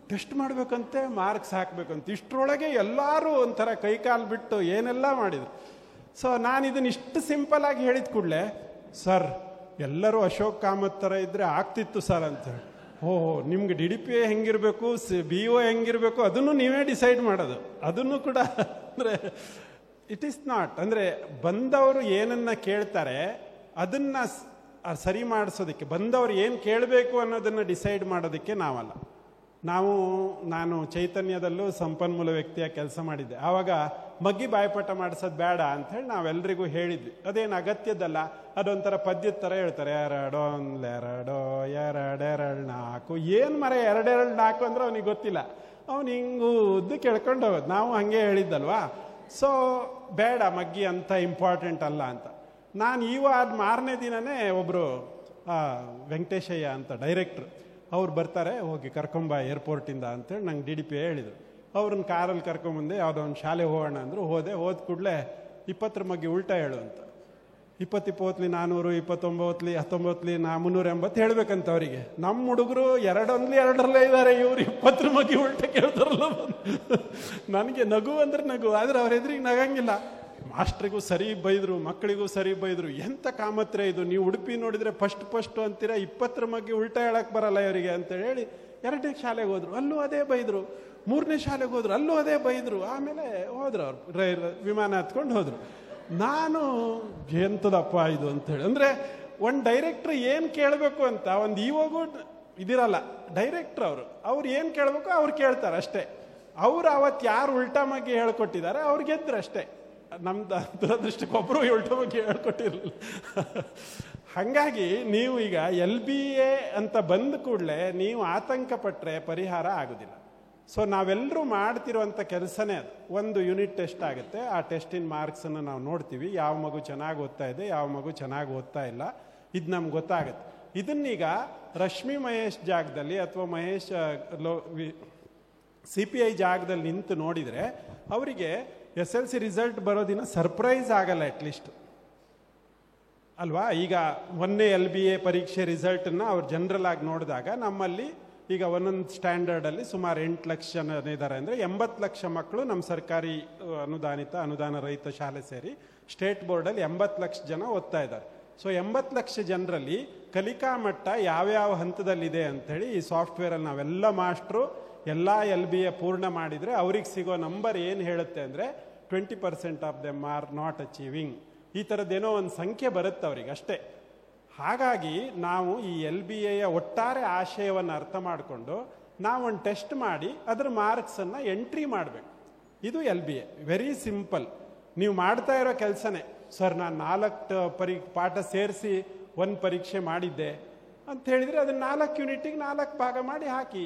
ಟೆಸ್ಟ್ ಮಾಡಬೇಕಂತೆ, ಮಾರ್ಕ್ಸ್ ಹಾಕಬೇಕಂತ, ಇಷ್ಟರೊಳಗೆ ಎಲ್ಲರೂ ಒಂಥರ ಕೈಕಾಲು ಬಿಟ್ಟು ಏನೆಲ್ಲ ಮಾಡಿದ್ರು. ಸೊ ನಾನು ಇದನ್ನು ಇಷ್ಟು ಸಿಂಪಲ್ ಆಗಿ ಹೇಳಿದ ಕೂಡಲೇ, ಸರ್ ಎಲ್ಲರೂ ಅಶೋಕ್ ಕಾಮತ್ ಥರ ಇದ್ದರೆ ಆಗ್ತಿತ್ತು ಸರ್ ಅಂತೇಳಿ. ಓಹೋ, ನಿಮ್ಗೆ DDPA ಹೆಂಗಿರಬೇಕು, BO ಹೆಂಗಿರಬೇಕು, ಅದನ್ನು ನೀವೇ ಡಿಸೈಡ್ ಮಾಡೋದು. ಅದನ್ನು ಕೂಡ ಅಂದರೆ ಇಟ್ ಈಸ್ ನಾಟ್, ಅಂದರೆ ಬಂದವರು ಏನನ್ನ ಕೇಳ್ತಾರೆ ಅದನ್ನು ಸರಿ ಮಾಡಿಸೋದಕ್ಕೆ, ಬಂದವರು ಏನು ಕೇಳಬೇಕು ಅನ್ನೋದನ್ನು ಡಿಸೈಡ್ ಮಾಡೋದಕ್ಕೆ ನಾವಲ್ಲ. ನಾನು ಚೈತನ್ಯದಲ್ಲೂ ಸಂಪನ್ಮೂಲ ವ್ಯಕ್ತಿಯ ಕೆಲಸ ಮಾಡಿದ್ದೆ. ಆವಾಗ ಮಗ್ಗಿ ಬಾಯ್ಪಾಠ ಮಾಡಿಸೋದು ಬೇಡ ಅಂಥೇಳಿ ನಾವೆಲ್ಲರಿಗೂ ಹೇಳಿದ್ವಿ. ಅದೇನು ಅಗತ್ಯದಲ್ಲ, ಅದೊಂಥರ ಪದ್ಯದ ಥರ ಹೇಳ್ತಾರೆ, 2 4 ಏನು ಮರ 2 4 ಅಂದ್ರೆ ಅವನಿಗೆ ಗೊತ್ತಿಲ್ಲ, ಅವನು ಹಿಂಗೂ ಉದ್ದು ಕೇಳ್ಕೊಂಡು ಹೋಗೋದು. ನಾವು ಹಾಗೆ ಹೇಳಿದ್ದಲ್ವಾ. ಸೊ ಬೇಡ, ಮಗ್ಗಿ ಅಂತ ಇಂಪಾರ್ಟೆಂಟ್ ಅಲ್ಲ ಅಂತ. ನಾನು ಆದ ಮಾರನೇ ದಿನವೇ ಒಬ್ಬರು ವೆಂಕಟೇಶಯ್ಯ ಅಂತ ಡೈರೆಕ್ಟ್ರು, ಅವ್ರು ಬರ್ತಾರೆ, ಹೋಗಿ ಕರ್ಕೊಂಬ ಏರ್ಪೋರ್ಟಿಂದ ಅಂತೇಳಿ ನಂಗೆ DDPA ಹೇಳಿದರು. ಅವ್ರನ್ನ ಕಾರಲ್ಲಿ ಕರ್ಕೊಂಬಂದೆ, ಯಾವುದೋ ಒಂದು ಶಾಲೆ ಹೋಗೋಣ ಅಂದರು. ಹೋದ ಕೂಡಲೇ 20 ಮಗ್ಗಿ ಉಲ್ಟಾ ಹೇಳು ಅಂತ. 20 400, 29 19 380 ಹೇಳ್ಬೇಕಂತ ಅವರಿಗೆ. ನಮ್ಮ ಹುಡುಗರು 2 ಇದ್ದಾರೆ, ಇವ್ರು 20 ಬಗ್ಗೆ ಉಲ್ಟ ಕೇಳ್ತಾರಲ್ಲ. ನನಗೆ ನಗು ಅಂದ್ರೆ ನಗು, ಆದ್ರೆ ಅವ್ರ ಎದುರಿಗೆ ನಗಂಗಿಲ್ಲ. ಮಾಸ್ಟ್ರಿಗೂ ಸರಿ ಬೈದ್ರು, ಮಕ್ಕಳಿಗೂ ಸರಿ ಬೈದ್ರು. ಎಂತ ಕಾಮತ್ರೆ ಇದು, ನೀವು ಉಡುಪಿ ನೋಡಿದ್ರೆ ಫಸ್ಟ್ ಅಂತೀರಾ, 20 ಬಗ್ಗೆ ಉಲ್ಟ ಹೇಳಕ್ ಬರಲ್ಲ ಇವರಿಗೆ ಅಂತ ಹೇಳಿ 2ನೇ ಶಾಲೆಗೆ ಹೋದ್ರು, ಅಲ್ಲೂ ಅದೇ ಬೈದ್ರು. 3ನೇ ಶಾಲೆಗೆ ಹೋದ್ರು, ಅಲ್ಲೂ ಅದೇ ಬೈದ್ರು. ಆಮೇಲೆ ಹೋದ್ರು, ಅವ್ರು ವಿಮಾನ ಹತ್ಕೊಂಡು ಹೋದ್ರು. ನಾನು ಎಂತದಪ್ಪ ಇದು ಅಂತೇಳಿ, ಅಂದ್ರೆ ಒಂದು ಡೈರೆಕ್ಟರ್ ಏನ್ ಕೇಳಬೇಕು ಅಂತ ಒಂದು ಇವಾಗೂ ಇದಿರಲ್ಲ. ಡೈರೆಕ್ಟರ್ ಅವ್ರು ಏನ್ ಕೇಳಬೇಕು ಅವ್ರು ಕೇಳ್ತಾರೆ ಅಷ್ಟೇ. ಅವ್ರು ಅವತ್ತು ಯಾರು ಉಲ್ಟಾ ಬಗ್ಗೆ ಹೇಳ್ಕೊಟ್ಟಿದ್ದಾರೆ ಅವ್ರು ಗೆದ್ರು ಅಷ್ಟೇ. ನಮ್ದು ದುರದೃಷ್ಟಕ್ಕೊಬ್ಬರು ಉಲ್ಟಾ ಬಗ್ಗೆ ಹೇಳ್ಕೊಟ್ಟಿರಲಿಲ್ಲ. ಹಾಗಾಗಿ ನೀವು ಈಗ LBA ಅಂತ ಬಂದ ಕೂಡಲೇ ನೀವು ಆತಂಕ ಪಟ್ಟರೆ ಪರಿಹಾರ ಆಗೋದಿಲ್ಲ. ಸೊ ನಾವೆಲ್ಲರೂ ಮಾಡ್ತಿರುವಂಥ ಕೆಲಸನೇ ಅದು. ಒಂದು ಯೂನಿಟ್ ಟೆಸ್ಟ್ ಆಗುತ್ತೆ, ಆ ಟೆಸ್ಟಿನ ಮಾರ್ಕ್ಸನ್ನು ನಾವು ನೋಡ್ತೀವಿ, ಯಾವ ಮಗು ಚೆನ್ನಾಗಿ ಓದ್ತಾ ಇದೆ, ಯಾವ ಮಗು ಚೆನ್ನಾಗಿ ಓದ್ತಾ ಇಲ್ಲ, ಇದು ನಮ್ಗೆ ಗೊತ್ತಾಗುತ್ತೆ. ಇದನ್ನೀಗ ರಶ್ಮಿ ಮಹೇಶ್ ಜಾಗದಲ್ಲಿ ಅಥವಾ ಮಹೇಶ್ CPI ಜಾಗದಲ್ಲಿ ನಿಂತು ನೋಡಿದರೆ ಅವರಿಗೆ SLC ರಿಸಲ್ಟ್ ಬರೋದಿನ ಸರ್ಪ್ರೈಸ್ ಆಗಲ್ಲ ಅಟ್ಲೀಸ್ಟ್ ಅಲ್ವಾ. ಈಗ ಮೊನ್ನೆ LBA ಪರೀಕ್ಷೆ ರಿಸಲ್ಟನ್ನು ಅವ್ರು ಜನರಲ್ ಆಗಿ ನೋಡಿದಾಗ ನಮ್ಮಲ್ಲಿ ಈಗ ಒಂದೊಂದು ಸ್ಟ್ಯಾಂಡರ್ಡಲ್ಲಿ ಸುಮಾರು 8 ಲಕ್ಷ ಜನ ಇದ್ದಾರೆ. ಅಂದರೆ 80 ಲಕ್ಷ ಮಕ್ಕಳು ನಮ್ಮ ಸರ್ಕಾರಿ ಅನುದಾನ ರಹಿತ ಶಾಲೆ ಸೇರಿ ಸ್ಟೇಟ್ ಬೋರ್ಡಲ್ಲಿ 80 ಲಕ್ಷ ಜನ ಓದ್ತಾ ಇದ್ದಾರೆ. ಸೊ 80 ಲಕ್ಷ ಜನರಲ್ಲಿ ಕಲಿಕಾ ಮಟ್ಟ ಯಾವ್ಯಾವ ಹಂತದಲ್ಲಿದೆ ಅಂಥೇಳಿ ಈ ಸಾಫ್ಟ್ವೇರಲ್ಲಿ ನಾವೆಲ್ಲ ಮಾಸ್ಟ್ರು ಎಲ್ಲ LBA ಪೂರ್ಣ ಮಾಡಿದರೆ ಅವ್ರಿಗೆ ಸಿಗೋ ನಂಬರ್ ಏನು ಹೇಳುತ್ತೆ ಅಂದರೆ 20% of them are not achieving. ಈ ಥರದ್ದೇನೋ ಒಂದು ಸಂಖ್ಯೆ ಬರುತ್ತೆ ಅವ್ರಿಗೆ ಅಷ್ಟೇ. ಹಾಗಾಗಿ ನಾವು ಈ LBAಯ ಒಟ್ಟಾರೆ ಆಶಯವನ್ನು ಅರ್ಥ ಮಾಡಿಕೊಂಡು ನಾವೊಂದು ಟೆಸ್ಟ್ ಮಾಡಿ ಅದರ ಮಾರ್ಕ್ಸನ್ನು ಎಂಟ್ರಿ ಮಾಡಬೇಕು. ಇದು LBA. Very simple. ನೀವು ಮಾಡ್ತಾ ಇರೋ ಕೆಲಸನೇ. ಸರ್ ನಾನು 4 ಪಾಠ ಸೇರಿಸಿ ಒಂದು ಪರೀಕ್ಷೆ ಮಾಡಿದ್ದೆ ಅಂತ ಹೇಳಿದರೆ ಅದನ್ನು 4 ಯೂನಿಟಿಗೆ 4 ಭಾಗ ಮಾಡಿ ಹಾಕಿ.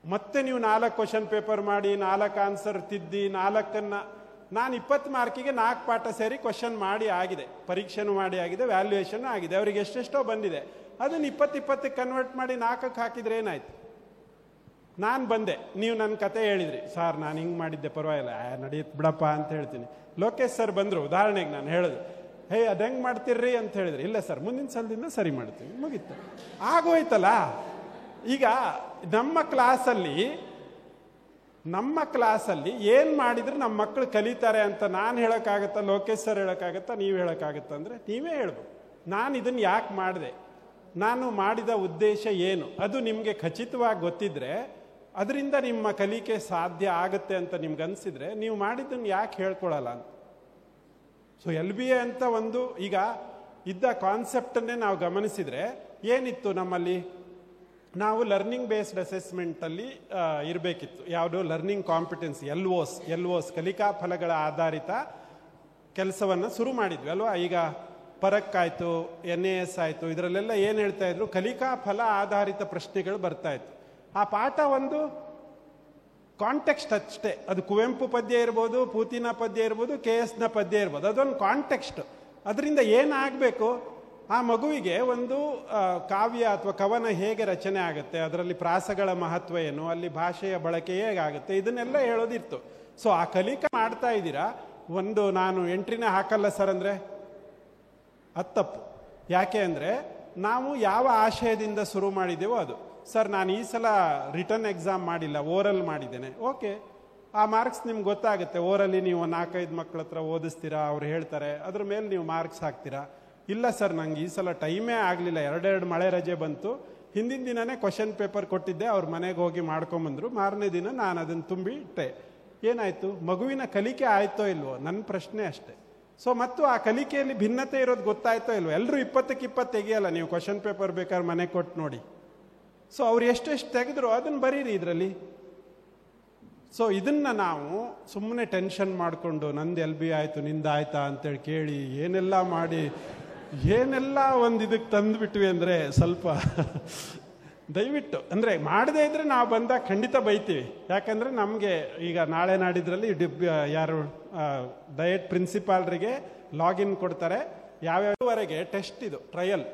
ಮತ್ತೆ ನೀವು 4 ಕ್ವಶನ್ ಪೇಪರ್ ಮಾಡಿ 4 ಆನ್ಸರ್ ತಿದ್ದಿ 4 ನಾನು 20 ಮಾರ್ಕಿಗೆ 4 ಪಾಠ ಸೇರಿ ಕ್ವಶನ್ ಮಾಡಿ ಆಗಿದೆ, ಪರೀಕ್ಷೆನೂ ಮಾಡಿ ಆಗಿದೆ, ವ್ಯಾಲ್ಯೂಯೇಷನ್ ಆಗಿದೆ. ಅವ್ರಿಗೆ ಎಷ್ಟೆಷ್ಟೋ ಬಂದಿದೆ. ಅದನ್ನು 20 ಕನ್ವರ್ಟ್ ಮಾಡಿ 4ಕ್ಕೆ ಹಾಕಿದ್ರೆ ಏನಾಯ್ತು? ನಾನು ಬಂದೆ, ನೀವು ನನ್ನ ಕತೆ ಹೇಳಿದ್ರಿ, ಸರ್ ನಾನು ಹಿಂಗೆ ಮಾಡಿದ್ದೆ ಪರವಾಗಿಲ್ಲ ನಡೆಯುತ್ತೆ ಬಿಡಪ್ಪ ಅಂತ ಹೇಳ್ತೀನಿ. ಲೋಕೇಶ್ ಸರ್ ಬಂದರು, ಉದಾಹರಣೆಗೆ ನಾನು ಹೇಳಿದೆ, ಹೇ ಅದು ಹೆಂಗೆ ಮಾಡ್ತೀರ್ರಿ ಅಂತ ಹೇಳಿದ್ರಿ. ಇಲ್ಲ ಸರ್ ಮುಂದಿನ ಸಲದಿಂದ ಸರಿ ಮಾಡ್ತೀವಿ, ಮುಗೀತು, ಆಗೋಯ್ತಲ್ಲ. ಈಗ ನಮ್ಮ ಕ್ಲಾಸಲ್ಲಿ ಏನು ಮಾಡಿದ್ರೆ ನಮ್ಮ ಮಕ್ಕಳು ಕಲಿತಾರೆ ಅಂತ ನಾನು ಹೇಳೋಕ್ಕಾಗತ್ತಾ, ಲೋಕೇಶ್ ಸರ್ ಹೇಳೋಕ್ಕಾಗತ್ತಾ, ನೀವು ಹೇಳೋಕ್ಕಾಗತ್ತಾ? ಅಂದರೆ ನೀವೇ ಹೇಳ್ಬೋದು. ನಾನು ಇದನ್ನು ಯಾಕೆ ಮಾಡಿದೆ, ನಾನು ಮಾಡಿದ ಉದ್ದೇಶ ಏನು, ಅದು ನಿಮಗೆ ಖಚಿತವಾಗಿ ಗೊತ್ತಿದ್ರೆ, ಅದರಿಂದ ನಿಮ್ಮ ಕಲಿಕೆ ಸಾಧ್ಯ ಆಗುತ್ತೆ ಅಂತ ನಿಮ್ಗೆ ಅನಿಸಿದ್ರೆ ನೀವು ಮಾಡಿದ್ದನ್ನು ಯಾಕೆ ಹೇಳ್ಕೊಳಲ್ಲ ಅಂತ. ಸೊ LBA ಅಂತ ಒಂದು ಈಗ ಇದ್ದ ಕಾನ್ಸೆಪ್ಟನ್ನೇ ನಾವು ಗಮನಿಸಿದರೆ ಏನಿತ್ತು ನಮ್ಮಲ್ಲಿ, ನಾವು ಲರ್ನಿಂಗ್ ಬೇಸ್ಡ್ ಅಸೆಸ್ಮೆಂಟಲ್ಲಿ ಇರಬೇಕಿತ್ತು. ಯಾವುದು? ಲರ್ನಿಂಗ್ ಕಾಂಪಿಟೆನ್ಸಿ, LOS ಕಲಿಕಾ ಫಲಗಳ ಆಧಾರಿತ ಕೆಲಸವನ್ನು ಶುರು ಮಾಡಿದ್ವಿ ಅಲ್ವಾ. ಈಗ ಪರಕ್ಕಾಯಿತು, NAS ಆಯಿತು, ಇದರಲ್ಲೆಲ್ಲ ಏನು ಹೇಳ್ತಾ ಇದ್ರು, ಕಲಿಕಾ ಫಲ ಆಧಾರಿತ ಪ್ರಶ್ನೆಗಳು ಬರ್ತಾ ಇತ್ತು. ಆ ಪಾಠ ಒಂದು ಕಾಂಟೆಕ್ಸ್ಟ್ ಅಷ್ಟೇ. ಅದು ಕುವೆಂಪು ಪದ್ಯ ಇರ್ಬೋದು, ಪೂತಿನ ಪದ್ಯ ಇರ್ಬೋದು, KSನ ಪದ್ಯ ಇರ್ಬೋದು, ಅದೊಂದು ಕಾಂಟೆಕ್ಸ್ಟ್. ಅದರಿಂದ ಏನಾಗಬೇಕು, ಆ ಮಗುವಿಗೆ ಒಂದು ಕಾವ್ಯ ಅಥವಾ ಕವನ ಹೇಗೆ ರಚನೆ ಆಗುತ್ತೆ, ಅದರಲ್ಲಿ ಪ್ರಾಸಗಳ ಮಹತ್ವ ಏನು, ಅಲ್ಲಿ ಭಾಷೆಯ ಬಳಕೆ ಹೇಗಾಗುತ್ತೆ, ಇದನ್ನೆಲ್ಲ ಹೇಳೋದಿತ್ತು. ಸೊ ಆ ಕಲಿಕಾ ಮಾಡ್ತಾ ಇದ್ದೀರಾ. ಒಂದು ನಾನು ಎಂಟ್ರಿನೇ ಹಾಕಲ್ಲ ಸರ್ ಅಂದರೆ ಅದು ತಪ್ಪು. ಯಾಕೆ ಅಂದರೆ ನಾವು ಯಾವ ಆಶಯದಿಂದ ಶುರು ಮಾಡಿದ್ದೇವೋ ಅದು. ಸರ್ ನಾನು ಈ ಸಲ ರಿಟರ್ನ್ ಎಕ್ಸಾಮ್ ಮಾಡಿಲ್ಲ, ಓರಲ್ ಮಾಡಿದ್ದೇನೆ, ಓಕೆ, ಆ ಮಾರ್ಕ್ಸ್ ನಿಮ್ಗೆ ಗೊತ್ತಾಗುತ್ತೆ. ಓರಲ್ಲಿ ನೀವು 4-5 ಮಕ್ಕಳ ಹತ್ರ ಓದಿಸ್ತೀರಾ, ಅವ್ರು ಹೇಳ್ತಾರೆ, ಅದ್ರ ಮೇಲೆ ನೀವು ಮಾರ್ಕ್ಸ್ ಹಾಕ್ತೀರಾ. ಇಲ್ಲ ಸರ್ ನಂಗೆ ಈ ಸಲ ಟೈಮೇ ಆಗಲಿಲ್ಲ, 2 ಮಳೆ ರಜೆ ಬಂತು, ಹಿಂದಿನ ದಿನನೇ ಕ್ವಶನ್ ಪೇಪರ್ ಕೊಟ್ಟಿದ್ದೆ, ಅವ್ರ ಮನೆಗೆ ಹೋಗಿ ಮಾಡ್ಕೊಂಬಂದರು, ಮಾರನೇ ದಿನ ನಾನು ಅದನ್ನು ತುಂಬಿ ಇಟ್ಟೆ. ಏನಾಯಿತು? ಮಗುವಿನ ಕಲಿಕೆ ಆಯಿತೋ ಇಲ್ವೋ, ನನ್ನ ಪ್ರಶ್ನೆ ಅಷ್ಟೇ. ಸೊ ಮತ್ತು ಆ ಕಲಿಕೆಯಲ್ಲಿ ಭಿನ್ನತೆ ಇರೋದು ಗೊತ್ತಾಯ್ತೋ ಇಲ್ವೋ. ಎಲ್ಲರೂ 20ಕ್ಕೆ 20 ತೆಗಿಯಲ್ಲ. ನೀವು ಕ್ವಶನ್ ಪೇಪರ್ ಬೇಕಾದ್ರೆ ಮನೆಗೆ ಕೊಟ್ಟು ನೋಡಿ. ಸೊ ಅವ್ರು ಎಷ್ಟೆಷ್ಟು ತೆಗೆದ್ರು ಅದನ್ನು ಬರೀರಿ ಇದರಲ್ಲಿ. ಸೊ ಇದನ್ನು ನಾವು ಸುಮ್ಮನೆ ಟೆನ್ಷನ್ ಮಾಡಿಕೊಂಡು ನಂದು LBA ಆಯಿತು ನಿಂದು ಆಯ್ತಾ ಅಂತೇಳಿ ಕೇಳಿ ಏನೆಲ್ಲ ಮಾಡಿ ಏನೆಲ್ಲ ಒಂದು ಇದಕ್ಕೆ ತಂದುಬಿಟ್ವಿ ಅಂದರೆ ಸ್ವಲ್ಪ ದಯವಿಟ್ಟು ಅಂದರೆ ಮಾಡದೇ ಇದ್ದರೆ ನಾವು ಬಂದಾಗ ಖಂಡಿತ ಬೈತೀವಿ. ಯಾಕಂದರೆ ನಮಗೆ ಈಗ ನಾಳೆ ನಾಡಿದ್ರಲ್ಲಿ ಯಾರು ಡಯಟ್ ಪ್ರಿನ್ಸಿಪಾಲ್ರಿಗೆ ಲಾಗಿನ್ ಕೊಡ್ತಾರೆ, ಯಾವ್ಯಾವವರೆಗೆ ಟೆಸ್ಟ್ ಇದು ಟ್ರಯಲ್.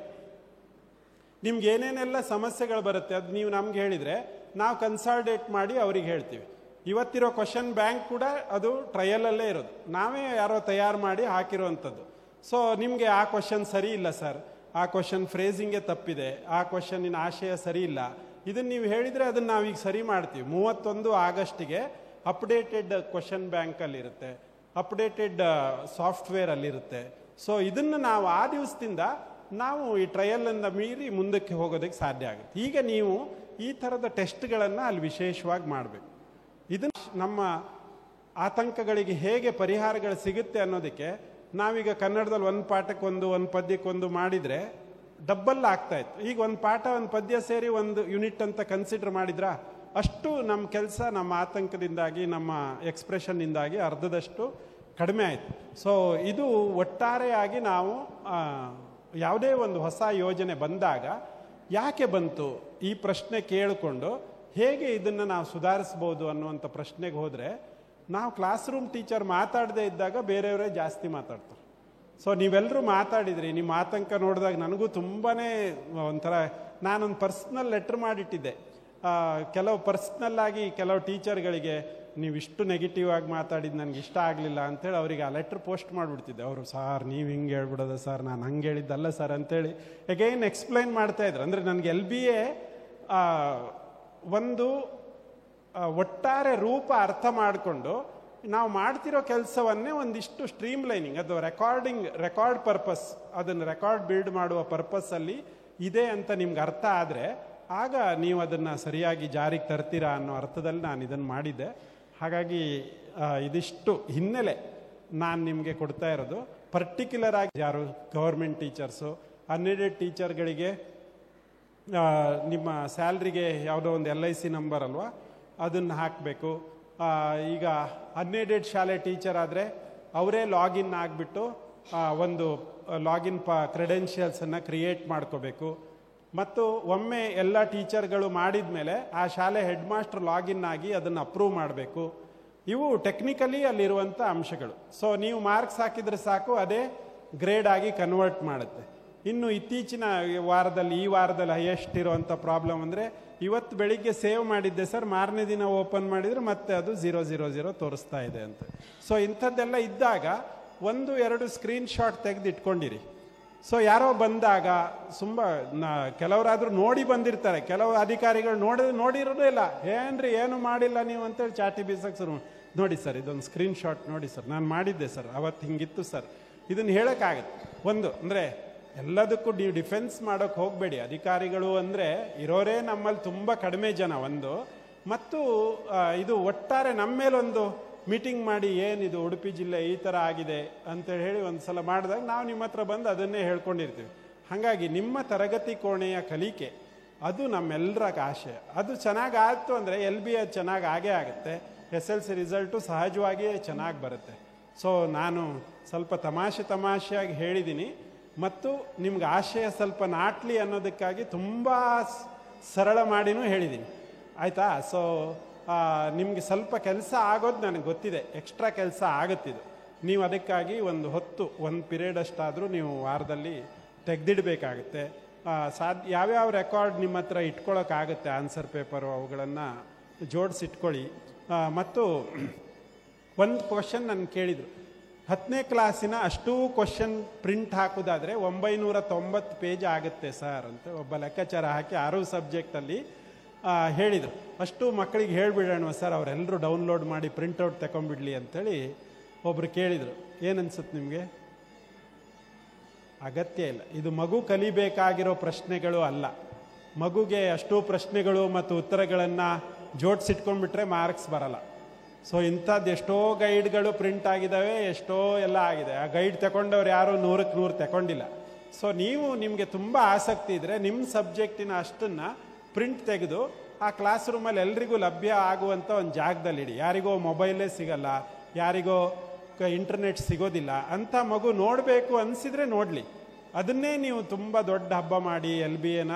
ನಿಮ್ಗೆ ಏನೇನೆಲ್ಲ ಸಮಸ್ಯೆಗಳು ಬರುತ್ತೆ ಅದು ನೀವು ನಮ್ಗೆ ಹೇಳಿದರೆ ನಾವು ಕನ್ಸಾಲ್ಟೇಟ್ ಮಾಡಿ ಅವ್ರಿಗೆ ಹೇಳ್ತೀವಿ. ಇವತ್ತಿರೋ ಕ್ವಶನ್ ಬ್ಯಾಂಕ್ ಕೂಡ ಅದು ಟ್ರಯಲಲ್ಲೇ ಇರೋದು, ನಾವೇ ಯಾರೋ ತಯಾರು ಮಾಡಿ ಹಾಕಿರುವಂಥದ್ದು. ಸೊ ನಿಮಗೆ ಆ ಕ್ವಶನ್ ಸರಿ ಇಲ್ಲ ಸರ್, ಆ ಕ್ವಶನ್ ಫ್ರೇಸಿಂಗೇ ತಪ್ಪಿದೆ, ಆ ಕ್ವಶನ್ನಿನ ಆಶಯ ಸರಿ ಇಲ್ಲ, ಇದನ್ನು ನೀವು ಹೇಳಿದರೆ ಅದನ್ನು ನಾವೀಗ ಸರಿ ಮಾಡ್ತೀವಿ. 31 ಆಗಸ್ಟಿಗೆ ಅಪ್ಡೇಟೆಡ್ ಕ್ವಶನ್ ಬ್ಯಾಂಕಲ್ಲಿರುತ್ತೆ, ಅಪ್ಡೇಟೆಡ್ ಸಾಫ್ಟ್ವೇರಲ್ಲಿರುತ್ತೆ. ಸೊ ಇದನ್ನು ನಾವು ಆ ದಿವಸದಿಂದ ನಾವು ಈ ಟ್ರಯಲನ್ನು ಮೀರಿ ಮುಂದಕ್ಕೆ ಹೋಗೋದಕ್ಕೆ ಸಾಧ್ಯ ಆಗುತ್ತೆ. ಈಗ ನೀವು ಈ ಥರದ ಟೆಸ್ಟ್ಗಳನ್ನು ಅಲ್ಲಿ ವಿಶೇಷವಾಗಿ ಮಾಡಬೇಕು. ಇದನ್ನು ನಮ್ಮ ಆತಂಕಗಳಿಗೆ ಹೇಗೆ ಪರಿಹಾರಗಳು ಸಿಗುತ್ತೆ ಅನ್ನೋದಕ್ಕೆ ನಾವೀಗ ಕನ್ನಡದಲ್ಲಿ ಒಂದು ಪಾಠಕ್ಕೊಂದು, ಒಂದು ಪದ್ಯಕ್ಕೊಂದು ಮಾಡಿದರೆ ಡಬ್ಬಲ್ ಆಗ್ತಾಯಿತ್ತು. ಈಗ ಒಂದು ಪಾಠ ಒಂದು ಪದ್ಯ ಸೇರಿ ಒಂದು ಯೂನಿಟ್ ಅಂತ ಕನ್ಸಿಡರ್ ಮಾಡಿದ್ರ ಅಷ್ಟು ನಮ್ಮ ಕೆಲಸ ನಮ್ಮ ಆತಂಕದಿಂದಾಗಿ, ನಮ್ಮ ಎಕ್ಸ್ಪ್ರೆಷನ್ನಿಂದಾಗಿ ಅರ್ಧದಷ್ಟು ಕಡಿಮೆ ಆಯಿತು. ಸೊ ಇದು ಒಟ್ಟಾರೆಯಾಗಿ ನಾವು ಯಾವುದೇ ಒಂದು ಹೊಸ ಯೋಜನೆ ಬಂದಾಗ ಯಾಕೆ ಬಂತು ಈ ಪ್ರಶ್ನೆ ಕೇಳಿಕೊಂಡು ಹೇಗೆ ಇದನ್ನು ನಾವು ಸುಧಾರಿಸ್ಬೋದು ಅನ್ನುವಂಥ ಪ್ರಶ್ನೆಗೆ ಹೋದರೆ, ನಾವು ಕ್ಲಾಸ್ ರೂಮ್ ಟೀಚರ್ ಮಾತಾಡದೇ ಇದ್ದಾಗ ಬೇರೆಯವರೇ ಜಾಸ್ತಿ ಮಾತಾಡ್ತಾರೆ. ಸೊ ನೀವೆಲ್ಲರೂ ಮಾತಾಡಿದ್ರಿ, ನಿಮ್ಮ ಆತಂಕ ನೋಡಿದಾಗ ನನಗೂ ತುಂಬಾ ಒಂಥರ, ನಾನೊಂದು ಪರ್ಸ್ನಲ್ ಲೆಟ್ರ್ ಮಾಡಿಟ್ಟಿದ್ದೆ ಕೆಲವು ಪರ್ಸ್ನಲ್ಲಾಗಿ ಕೆಲವು ಟೀಚರ್ಗಳಿಗೆ, ನೀವು ಇಷ್ಟು ನೆಗೆಟಿವ್ ಆಗಿ ಮಾತಾಡಿದ್ದು ನನಗೆ ಇಷ್ಟ ಆಗಲಿಲ್ಲ ಅಂತೇಳಿ ಅವರಿಗೆ ಆ ಲೆಟ್ರ್ ಪೋಸ್ಟ್ ಮಾಡಿಬಿಡ್ತಿದ್ದೆ. ಅವರು, ಸಾರ್ ನೀವು ಹಿಂಗೆ ಹೇಳ್ಬಿಡೋದ ಸರ್, ನಾನು ಹಂಗೆ ಹೇಳಿದ್ದಲ್ಲ ಸರ್ ಅಂತೇಳಿ ಎಗೈನ್ ಎಕ್ಸ್ಪ್ಲೈನ್ ಮಾಡ್ತಾಯಿದ್ರು. ಅಂದರೆ ನನಗೆ LBA ಒಂದು ಒಟ್ಟಾರೆ ರೂಪ ಅರ್ಥ ಮಾಡಿಕೊಂಡು ನಾವು ಮಾಡ್ತಿರೋ ಕೆಲಸವನ್ನೇ ಒಂದಿಷ್ಟು ಸ್ಟ್ರೀಮ್ ಲೈನಿಂಗ್, ಅದು ರೆಕಾರ್ಡ್ ಪರ್ಪಸ್, ಅದನ್ನು ರೆಕಾರ್ಡ್ ಬಿಲ್ಡ್ ಮಾಡುವ ಪರ್ಪಸ್ಸಲ್ಲಿ ಇದೆ ಅಂತ ನಿಮ್ಗೆ ಅರ್ಥ ಆದರೆ ಆಗ ನೀವು ಅದನ್ನು ಸರಿಯಾಗಿ ಜಾರಿಗೆ ತರ್ತೀರಾ ಅನ್ನೋ ಅರ್ಥದಲ್ಲಿ ನಾನು ಇದನ್ನು ಮಾಡಿದ್ದೆ. ಹಾಗಾಗಿ ಇದಿಷ್ಟು ಹಿನ್ನೆಲೆ ನಾನು ನಿಮಗೆ ಕೊಡ್ತಾ ಇರೋದು. ಪರ್ಟಿಕ್ಯುಲರ್ ಆಗಿ ಯಾರು ಗೌರ್ಮೆಂಟ್ ಟೀಚರ್ಸು, ಅನ್ಎಡೆಡ್ ಟೀಚರ್ಗಳಿಗೆ ನಿಮ್ಮ ಸ್ಯಾಲ್ರಿಗೆ ಯಾವುದೋ ಒಂದು LIC ನಂಬರ್ ಅಲ್ವಾ, ಅದನ್ನು ಹಾಕಬೇಕು. ಈಗ ಅನ್ಎಡೆಡ್ ಶಾಲೆ ಟೀಚರ್ ಆದರೆ ಅವರೇ ಲಾಗಿನ್ ಆಗಿಬಿಟ್ಟು ಒಂದು ಲಾಗಿನ್ ಕ್ರೆಡೆನ್ಷಿಯಲ್ಸನ್ನು ಕ್ರಿಯೇಟ್ ಮಾಡ್ಕೋಬೇಕು. ಮತ್ತು ಒಮ್ಮೆ ಎಲ್ಲ ಟೀಚರ್ಗಳು ಮಾಡಿದ ಮೇಲೆ ಆ ಶಾಲೆ ಹೆಡ್ ಮಾಸ್ಟರ್ ಲಾಗಿನ್ ಆಗಿ ಅದನ್ನು ಅಪ್ರೂವ್ ಮಾಡಬೇಕು. ಇವು ಟೆಕ್ನಿಕಲಿ ಅಲ್ಲಿರುವಂಥ ಅಂಶಗಳು. ಸೊ ನೀವು ಮಾರ್ಕ್ಸ್ ಹಾಕಿದರೆ ಸಾಕು, ಅದೇ ಗ್ರೇಡ್ ಆಗಿ ಕನ್ವರ್ಟ್ ಮಾಡುತ್ತೆ. ಇನ್ನು ಇತ್ತೀಚಿನ ವಾರದಲ್ಲಿ, ಈ ವಾರದಲ್ಲಿ ಹೈಯೆಸ್ಟ್ ಇರುವಂಥ ಪ್ರಾಬ್ಲಮ್ ಅಂದರೆ, ಇವತ್ತು ಬೆಳಿಗ್ಗೆ ಸೇವ್ ಮಾಡಿದ್ದೆ ಸರ್, ಮಾರನೇ ದಿನ ಓಪನ್ ಮಾಡಿದರೆ ಮತ್ತೆ ಅದು 000 ತೋರಿಸ್ತಾ ಇದೆ ಅಂತ. ಸೊ ಇಂಥದ್ದೆಲ್ಲ ಇದ್ದಾಗ 1-2 ಸ್ಕ್ರೀನ್ಶಾಟ್ ತೆಗೆದು ಇಟ್ಕೊಂಡಿರಿ. ಸೊ ಯಾರೋ ಬಂದಾಗ ಕೆಲವರಾದರೂ ನೋಡಿ ಬಂದಿರ್ತಾರೆ, ಕೆಲವು ಅಧಿಕಾರಿಗಳು ನೋಡಿರೋದೇ ಇಲ್ಲ, ಏನ್ರಿ ಏನು ಮಾಡಿಲ್ಲ ನೀವು ಅಂತೇಳಿ ಚಾಟಿ ಬೀಸಕ್ಕೆ ಶುರು. ನೋಡಿ ಸರ್, ಇದೊಂದು ಸ್ಕ್ರೀನ್ಶಾಟ್ ನೋಡಿ ಸರ್, ನಾನು ಮಾಡಿದ್ದೆ ಸರ್, ಅವತ್ತು ಹಿಂಗಿತ್ತು ಸರ್, ಇದನ್ನು ಹೇಳೋಕ್ಕಾಗತ್ತೆ. ಒಂದು ಅಂದರೆ ಎಲ್ಲದಕ್ಕೂ ನೀವು ಡಿಫೆನ್ಸ್ ಮಾಡೋಕ್ಕೆ ಹೋಗಬೇಡಿ. ಅಧಿಕಾರಿಗಳು ಅಂದರೆ ಇರೋರೇ ನಮ್ಮಲ್ಲಿ ತುಂಬ ಕಡಿಮೆ ಜನ ಒಂದು, ಮತ್ತು ಇದು ಒಟ್ಟಾರೆ ನಮ್ಮ ಮೇಲೊಂದು ಮೀಟಿಂಗ್ ಮಾಡಿ, ಏನಿದು ಉಡುಪಿ ಜಿಲ್ಲೆ ಈ ಥರ ಆಗಿದೆ ಅಂತೇಳಿ ಹೇಳಿ ಒಂದು ಸಲ ಮಾಡಿದಾಗ ನಾವು ನಿಮ್ಮ ಹತ್ರ ಬಂದು ಅದನ್ನೇ ಹೇಳ್ಕೊಂಡಿರ್ತೀವಿ. ಹಾಗಾಗಿ ನಿಮ್ಮ ತರಗತಿ ಕೋಣೆಯ ಕಲಿಕೆ ಅದು ನಮ್ಮೆಲ್ಲರ ಆಶಯ. ಅದು ಚೆನ್ನಾಗಿ ಆಯಿತು ಅಂದರೆ LBA ಚೆನ್ನಾಗಿ ಆಗೇ ಆಗುತ್ತೆ, SLC ರಿಸಲ್ಟು ಸಹಜವಾಗಿಯೇ ಚೆನ್ನಾಗಿ ಬರುತ್ತೆ. ಸೊ ನಾನು ಸ್ವಲ್ಪ ತಮಾಷೆಯಾಗಿ ಹೇಳಿದ್ದೀನಿ, ಮತ್ತು ನಿಮ್ಗೆ ಆಶಯ ಸ್ವಲ್ಪ ನಾಟ್ಲಿ ಅನ್ನೋದಕ್ಕಾಗಿ ತುಂಬ ಸರಳ ಮಾಡಿನೂ ಹೇಳಿದ್ದೀನಿ, ಆಯಿತಾ? ಸೊ ನಿಮಗೆ ಸ್ವಲ್ಪ ಕೆಲಸ ಆಗೋದು ನನಗೆ ಗೊತ್ತಿದೆ, ಎಕ್ಸ್ಟ್ರಾ ಕೆಲಸ ಆಗುತ್ತಿದೆ. ನೀವು ಅದಕ್ಕಾಗಿ ಒಂದು ಪೀರಿಯಡ್ ಅಷ್ಟಾದರೂ ನೀವು ವಾರದಲ್ಲಿ ತೆಗೆದಿಡಬೇಕಾಗುತ್ತೆ. ಯಾವ್ಯಾವ ರೆಕಾರ್ಡ್ ನಿಮ್ಮ ಹತ್ರ ಇಟ್ಕೊಳ್ಳೋಕ್ಕಾಗುತ್ತೆ, ಆನ್ಸರ್ ಪೇಪರು ಅವುಗಳನ್ನು ಜೋಡಿಸಿಟ್ಕೊಳ್ಳಿ. ಮತ್ತು ಒಂದು ಕ್ವಶನ್ ನನ್ನ ಕೇಳಿದರು, 10ನೇ ಕ್ಲಾಸಿನ ಅಷ್ಟೂ ಕ್ವಶನ್ ಪ್ರಿಂಟ್ ಹಾಕೋದಾದರೆ 990 ಪೇಜ್ ಆಗುತ್ತೆ ಸರ್ ಅಂತ ಒಬ್ಬ ಲೆಕ್ಕಾಚಾರ ಹಾಕಿ 6 ಸಬ್ಜೆಕ್ಟಲ್ಲಿ ಹೇಳಿದರು. ಅಷ್ಟು ಮಕ್ಕಳಿಗೆ ಹೇಳಿಬಿಡೋಣ ಸರ್, ಅವರೆಲ್ಲರೂ ಡೌನ್ಲೋಡ್ ಮಾಡಿ ಪ್ರಿಂಟೌಟ್ ತಗೊಂಡ್ಬಿಡ್ಲಿ ಅಂತೇಳಿ ಒಬ್ಬರು ಕೇಳಿದರು. ಏನನ್ಸುತ್ತೆ ನಿಮಗೆ? ಅಗತ್ಯ ಇಲ್ಲ. ಇದು ಮಗು ಕಲಿಬೇಕಾಗಿರೋ ಪ್ರಶ್ನೆಗಳು ಅಲ್ಲ. ಮಗುಗೆ ಅಷ್ಟೂ ಪ್ರಶ್ನೆಗಳು ಮತ್ತು ಉತ್ತರಗಳನ್ನು ಜೋಡಿಸಿಟ್ಕೊಂಡ್ಬಿಟ್ರೆ ಮಾರ್ಕ್ಸ್ ಬರಲ್ಲ. ಸೊ ಇಂಥದ್ದು ಎಷ್ಟೋ ಗೈಡ್ಗಳು ಪ್ರಿಂಟ್ ಆಗಿದ್ದಾವೆ, ಎಷ್ಟೋ ಎಲ್ಲ ಆಗಿದೆ. ಆ ಗೈಡ್ ತಗೊಂಡವ್ರು ಯಾರೂ 100ಕ್ಕೆ 100 ತಗೊಂಡಿಲ್ಲ. ಸೊ ನಿಮಗೆ ತುಂಬ ಆಸಕ್ತಿ ಇದ್ದರೆ ನಿಮ್ಮ ಸಬ್ಜೆಕ್ಟಿನ ಅಷ್ಟನ್ನು ಪ್ರಿಂಟ್ ತೆಗೆದು ಆ ಕ್ಲಾಸ್ ರೂಮಲ್ಲಿ ಎಲ್ರಿಗೂ ಲಭ್ಯ ಆಗುವಂಥ ಒಂದು ಜಾಗದಲ್ಲಿಡಿ. ಯಾರಿಗೋ ಮೊಬೈಲೇ ಸಿಗಲ್ಲ, ಯಾರಿಗೋ ಇಂಟರ್ನೆಟ್ ಸಿಗೋದಿಲ್ಲ ಅಂತ ಮಗು ನೋಡಬೇಕು ಅನಿಸಿದರೆ ನೋಡಲಿ. ಅದನ್ನೇ ನೀವು ತುಂಬ ದೊಡ್ಡ ಹಬ್ಬ ಮಾಡಿ LBAನ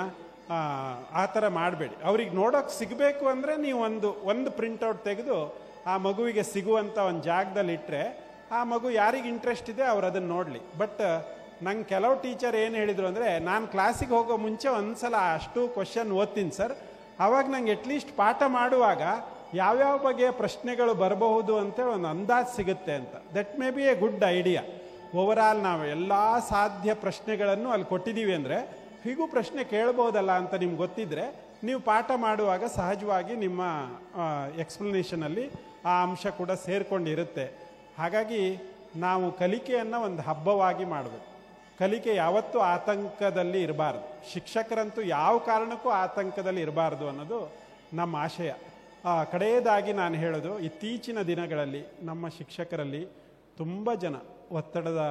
ಆ ಥರ ಮಾಡಬೇಡಿ. ಅವ್ರಿಗೆ ನೋಡೋಕೆ ಸಿಗಬೇಕು ಅಂದರೆ ನೀವು ಒಂದು ಪ್ರಿಂಟೌಟ್ ತೆಗೆದು ಆ ಮಗುವಿಗೆ ಸಿಗುವಂಥ ಒಂದು ಜಾಗದಲ್ಲಿ ಇಟ್ಟರೆ ಆ ಮಗು ಯಾರಿಗೆ ಇಂಟ್ರೆಸ್ಟ್ ಇದೆ ಅವ್ರು ಅದನ್ನು ನೋಡಲಿ. ಬಟ್ ನಂಗೆ ಕೆಲವು ಟೀಚರ್ ಏನು ಹೇಳಿದರು ಅಂದರೆ, ನಾನು ಕ್ಲಾಸಿಗೆ ಹೋಗೋ ಮುಂಚೆ ಒಂದು ಸಲ ಅಷ್ಟು ಕ್ವಶನ್ ಓದ್ತೀನಿ ಸರ್, ಆವಾಗ ನಂಗೆ ಅಟ್ಲೀಸ್ಟ್ ಪಾಠ ಮಾಡುವಾಗ ಯಾವ್ಯಾವ ಬಗೆಯ ಪ್ರಶ್ನೆಗಳು ಬರಬಹುದು ಅಂತೇಳಿ ಒಂದು ಅಂದಾಜು ಸಿಗುತ್ತೆ ಅಂತ. That may be A good idea. Overall ನಾವು ಎಲ್ಲ ಸಾಧ್ಯ ಪ್ರಶ್ನೆಗಳನ್ನು ಅಲ್ಲಿ ಕೊಟ್ಟಿದ್ದೀವಿ ಅಂದರೆ ಹೀಗೂ ಪ್ರಶ್ನೆ ಕೇಳ್ಬೋದಲ್ಲ ಅಂತ ನಿಮ್ಗೆ ಗೊತ್ತಿದ್ರೆ ನೀವು ಪಾಠ ಮಾಡುವಾಗ ಸಹಜವಾಗಿ ನಿಮ್ಮ ಎಕ್ಸ್ಪ್ಲನೇಷನಲ್ಲಿ ಆ ಅಂಶ ಕೂಡ ಸೇರ್ಕೊಂಡಿರುತ್ತೆ. ಹಾಗಾಗಿ ನಾವು ಕಲಿಕೆಯನ್ನು ಒಂದು ಹಬ್ಬವಾಗಿ ಮಾಡಬೇಕು. ಕಲಿಕೆ ಯಾವತ್ತೂ ಆತಂಕದಲ್ಲಿ ಇರಬಾರ್ದು. ಶಿಕ್ಷಕರಂತೂ ಯಾವ ಕಾರಣಕ್ಕೂ ಆತಂಕದಲ್ಲಿ ಇರಬಾರ್ದು ಅನ್ನೋದು ನಮ್ಮ ಆಶಯ. ಕಡೆಯದಾಗಿ ನಾನು ಹೇಳೋದು, ಇತ್ತೀಚಿನ ದಿನಗಳಲ್ಲಿ ನಮ್ಮ ಶಿಕ್ಷಕರಲ್ಲಿ ತುಂಬ ಜನ ಒತ್ತಡದ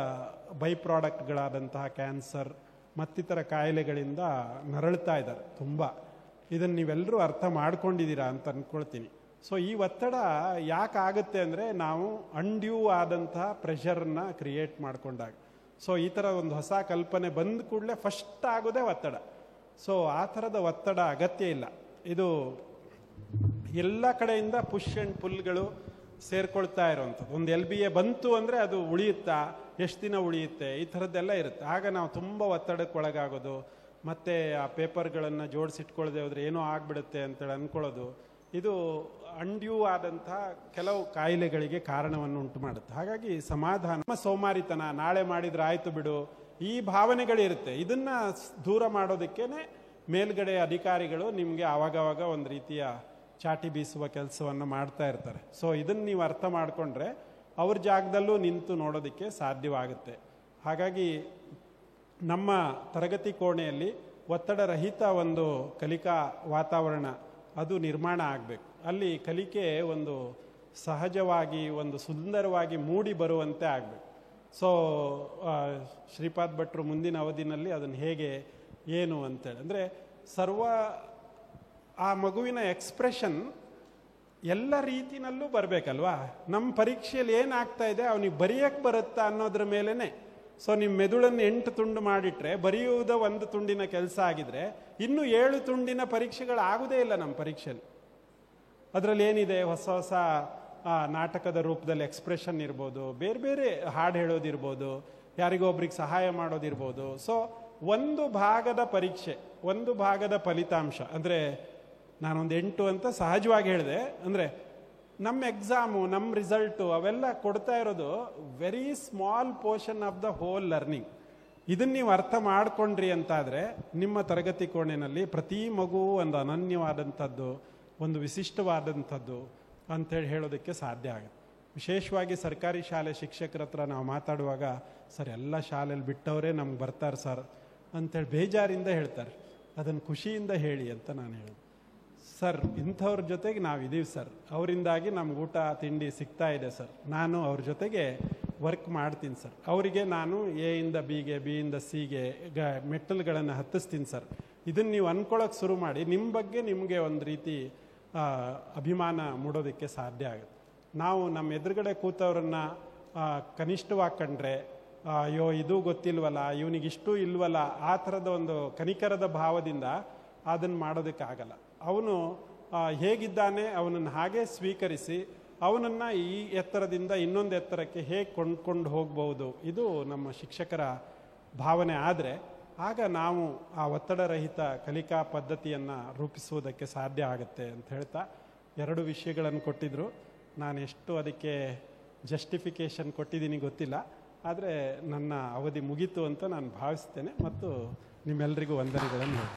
ಬೈ ಪ್ರಾಡಕ್ಟ್ಗಳಾದಂತಹ ಕ್ಯಾನ್ಸರ್ ಮತ್ತಿತರ ಕಾಯಿಲೆಗಳಿಂದ ನರಳ್ತಾ ಇದ್ದಾರೆ ತುಂಬ. ಇದನ್ನು ನೀವೆಲ್ಲರೂ ಅರ್ಥ ಮಾಡ್ಕೊಂಡಿದ್ದೀರಾ ಅಂತ ಅಂದ್ಕೊಳ್ತೀನಿ. ಸೊ ಈ ಒತ್ತಡ ಯಾಕೆ ಆಗುತ್ತೆ ಅಂದರೆ ನಾವು ಅನ್ಡ್ಯೂ ಆದಂತಹ ಪ್ರೆಷರ್ನ ಕ್ರಿಯೇಟ್ ಮಾಡಿಕೊಂಡಾಗ. ಸೊ ಈ ಥರ ಒಂದು ಹೊಸ ಕಲ್ಪನೆ ಬಂದ ಕೂಡಲೇ ಫಸ್ಟ್ ಆಗೋದೇ ಒತ್ತಡ. ಸೊ ಆ ಥರದ ಒತ್ತಡ ಅಗತ್ಯ ಇಲ್ಲ. ಇದು ಎಲ್ಲ ಕಡೆಯಿಂದ ಪುಷ್ ಆ್ಯಂಡ್ ಪುಲ್ಗಳು ಸೇರ್ಕೊಳ್ತಾ ಇರೋವಂಥದ್ದು. ಒಂದು LBA ಬಂತು ಅಂದರೆ ಅದು ಉಳಿಯುತ್ತಾ, ಎಷ್ಟು ದಿನ ಉಳಿಯುತ್ತೆ, ಈ ಥರದ್ದೆಲ್ಲ ಇರುತ್ತೆ. ಆಗ ನಾವು ತುಂಬ ಒತ್ತಡಕ್ಕೆ ಒಳಗಾಗೋದು, ಮತ್ತು ಆ ಪೇಪರ್ಗಳನ್ನು ಜೋಡಿಸಿಟ್ಕೊಳ್ಳದೆ ಹೋದರೆ ಏನೋ ಆಗಿಬಿಡುತ್ತೆ ಅಂತೇಳಿ ಅಂದ್ಕೊಳ್ಳೋದು, ಇದು ಅನ್ಡ್ಯೂ ಆದಂಥ ಕೆಲವು ಕಾಯಿಲೆಗಳಿಗೆ ಕಾರಣವನ್ನು ಉಂಟು ಮಾಡುತ್ತೆ. ಹಾಗಾಗಿ ಸಮಾಧಾನ, ಸೋಮಾರಿತನ, ನಾಳೆ ಮಾಡಿದ್ರೆ ಆಯಿತು ಬಿಡು, ಈ ಭಾವನೆಗಳಿರುತ್ತೆ. ಇದನ್ನು ದೂರ ಮಾಡೋದಕ್ಕೇ ಮೇಲ್ಗಡೆ ಅಧಿಕಾರಿಗಳು ನಿಮಗೆ ಆವಾಗವಾಗ ಒಂದು ರೀತಿಯ ಚಾಟಿ ಬೀಸುವ ಕೆಲಸವನ್ನು ಮಾಡ್ತಾ ಇರ್ತಾರೆ. ಸೊ ಇದನ್ನು ನೀವು ಅರ್ಥ ಮಾಡಿಕೊಂಡ್ರೆ ಅವ್ರ ಜಾಗದಲ್ಲೂ ನಿಂತು ನೋಡೋದಕ್ಕೆ ಸಾಧ್ಯವಾಗುತ್ತೆ. ಹಾಗಾಗಿ ನಮ್ಮ ತರಗತಿ ಕೋಣೆಯಲ್ಲಿ ಒತ್ತಡರಹಿತ ಒಂದು ಕಲಿಕಾ ವಾತಾವರಣ ಅದು ನಿರ್ಮಾಣ ಆಗಬೇಕು. ಅಲ್ಲಿ ಕಲಿಕೆ ಒಂದು ಸಹಜವಾಗಿ, ಒಂದು ಸುಂದರವಾಗಿ ಮೂಡಿ ಬರುವಂತೆ ಆಗಬೇಕು. ಸೊ ಶ್ರೀಪಾದ್ ಭಟ್ರು ಮುಂದಿನ ಅವಧಿನಲ್ಲಿ ಅದನ್ನು ಹೇಗೆ ಏನು ಅಂತೇಳಿ ಅಂದರೆ ಆ ಮಗುವಿನ ಎಕ್ಸ್ಪ್ರೆಷನ್ ಎಲ್ಲ ರೀತಿನಲ್ಲೂ ಬರಬೇಕಲ್ವಾ. ನಮ್ಮ ಪರೀಕ್ಷೆಯಲ್ಲಿ ಏನಾಗ್ತಾ ಇದೆ ಅವನಿಗೆ ಬರೆಯೋಕ್ಕೆ ಬರುತ್ತಾ ಅನ್ನೋದ್ರ ಮೇಲೇ. ಸೊ ನಿಮ್ಮ ಮೆದುಳನ್ನು 8 ತುಂಡು ಮಾಡಿಟ್ರೆ ಬರೆಯುವುದ 1 ತುಂಡಿನ ಕೆಲಸ ಆಗಿದ್ರೆ ಇನ್ನೂ 7 ತುಂಡಿನ ಪರೀಕ್ಷೆಗಳು ಆಗುವುದೇ ಇಲ್ಲ ನಮ್ಮ ಪರೀಕ್ಷೆಯಲ್ಲಿ. ಅದರಲ್ಲಿ ಏನಿದೆ, ಹೊಸ ಹೊಸ ನಾಟಕದ ರೂಪದಲ್ಲಿ ಎಕ್ಸ್ಪ್ರೆಷನ್ ಇರ್ಬೋದು, ಬೇರೆ ಬೇರೆ ಹಾಡು ಹೇಳೋದಿರ್ಬೋದು, ಯಾರಿಗೊಬ್ರಿಗೆ ಸಹಾಯ ಮಾಡೋದಿರ್ಬೋದು. ಸೊ ಒಂದು ಭಾಗದ ಪರೀಕ್ಷೆ, ಒಂದು ಭಾಗದ ಫಲಿತಾಂಶ ಅಂದರೆ ನಾನೊಂದು 8 ಅಂತ ಸಹಜವಾಗಿ ಹೇಳಿದೆ. ಅಂದರೆ ನಮ್ಮ ಎಕ್ಸಾಮು, ನಮ್ಮ ರಿಸಲ್ಟು ಅವೆಲ್ಲ ಕೊಡ್ತಾ ಇರೋದು very small portion of the whole learning. ಇದನ್ನು ನೀವು ಅರ್ಥ ಮಾಡ್ಕೊಂಡ್ರಿ ಅಂತಾದರೆ ನಿಮ್ಮ ತರಗತಿ ಕೋಣೆಯಲ್ಲಿ ಪ್ರತಿ ಮಗುವು ಒಂದು ಅನನ್ಯವಾದಂಥದ್ದು, ಒಂದು ವಿಶಿಷ್ಟವಾದಂಥದ್ದು ಅಂಥೇಳಿ ಹೇಳೋದಕ್ಕೆ ಸಾಧ್ಯ ಆಗುತ್ತೆ. ವಿಶೇಷವಾಗಿ ಸರ್ಕಾರಿ ಶಾಲೆ ಶಿಕ್ಷಕರ ಹತ್ರ ನಾವು ಮಾತಾಡುವಾಗ, ಸರ್ ಎಲ್ಲ ಶಾಲೆಯಲ್ಲಿ ಬಿಟ್ಟವರೇ ನಮ್ಗೆ ಬರ್ತಾರೆ ಸರ್ ಅಂಥೇಳಿ ಬೇಜಾರಿಂದ ಹೇಳ್ತಾರೆ. ಅದನ್ನು ಖುಷಿಯಿಂದ ಹೇಳಿ ಅಂತ ನಾನು ಹೇಳೋದು. ಸರ್ ಇಂಥವ್ರ ಜೊತೆಗೆ ನಾವಿದ್ದೀವಿ ಸರ್, ಅವರಿಂದಾಗಿ ನಮ್ಗೆ ಊಟ ತಿಂಡಿ ಸಿಗ್ತಾ ಇದೆ ಸರ್, ನಾನು ಅವ್ರ ಜೊತೆಗೆ ವರ್ಕ್ ಮಾಡ್ತೀನಿ ಸರ್, ಅವರಿಗೆ ನಾನು ಎಯಿಂದ ಬಿಗೆ, ಬಿಯಿಂದ ಸಿಗೆ ಮೆಟ್ಟಲುಗಳನ್ನು ಹತ್ತಿಸ್ತೀನಿ ಸರ್. ಇದನ್ನು ನೀವು ಅಂದ್ಕೊಳ್ಳೋಕೆ ಶುರು ಮಾಡಿ ನಿಮ್ಮ ಬಗ್ಗೆ ನಿಮಗೆ ಒಂದು ರೀತಿ ಅಭಿಮಾನ ಮೂಡೋದಕ್ಕೆ ಸಾಧ್ಯ ಆಗುತ್ತೆ. ನಾವು ನಮ್ಮ ಎದುರುಗಡೆ ಕೂತವ್ರನ್ನ ಕನಿಷ್ಠವಾಗಿ ಕಂಡ್ರೆ, ಅಯ್ಯೋ ಇದು ಗೊತ್ತಿಲ್ವಲ್ಲ, ಇವನಿಗಿಷ್ಟು ಇಲ್ವಲ್ಲ, ಆ ಥರದ ಒಂದು ಕನಿಕರದ ಭಾವದಿಂದ ಅದನ್ನು ಮಾಡೋದಕ್ಕಾಗಲ್ಲ. ಅವನು ಹೇಗಿದ್ದಾನೆ ಅವನನ್ನು ಹಾಗೆ ಸ್ವೀಕರಿಸಿ ಅವನನ್ನು ಈ ಎತ್ತರದಿಂದ ಇನ್ನೊಂದು ಎತ್ತರಕ್ಕೆ ಹೇಗೆ ಕೊಂಡ್ಕೊಂಡು ಹೋಗ್ಬೋದು, ಇದು ನಮ್ಮ ಶಿಕ್ಷಕರ ಭಾವನೆ. ಆದರೆ ಆಗ ನಾವು ಆ ಒತ್ತಡರಹಿತ ಕಲಿಕಾ ಪದ್ಧತಿಯನ್ನು ರೂಪಿಸುವುದಕ್ಕೆ ಸಾಧ್ಯ ಆಗುತ್ತೆ ಅಂತ ಹೇಳ್ತಾ 2 ವಿಷಯಗಳನ್ನು ಕೊಟ್ಟಿದ್ದರು. ನಾನು ಎಷ್ಟು ಅದಕ್ಕೆ ಜಸ್ಟಿಫಿಕೇಷನ್ ಕೊಟ್ಟಿದ್ದೀನಿ ಗೊತ್ತಿಲ್ಲ, ಆದರೆ ನನ್ನ ಅವಧಿ ಮುಗೀತು ಅಂತ ನಾನು ಭಾವಿಸ್ತೇನೆ. ಮತ್ತು ನಿಮ್ಮೆಲ್ಲರಿಗೂ ವಂದನೆಗಳನ್ನು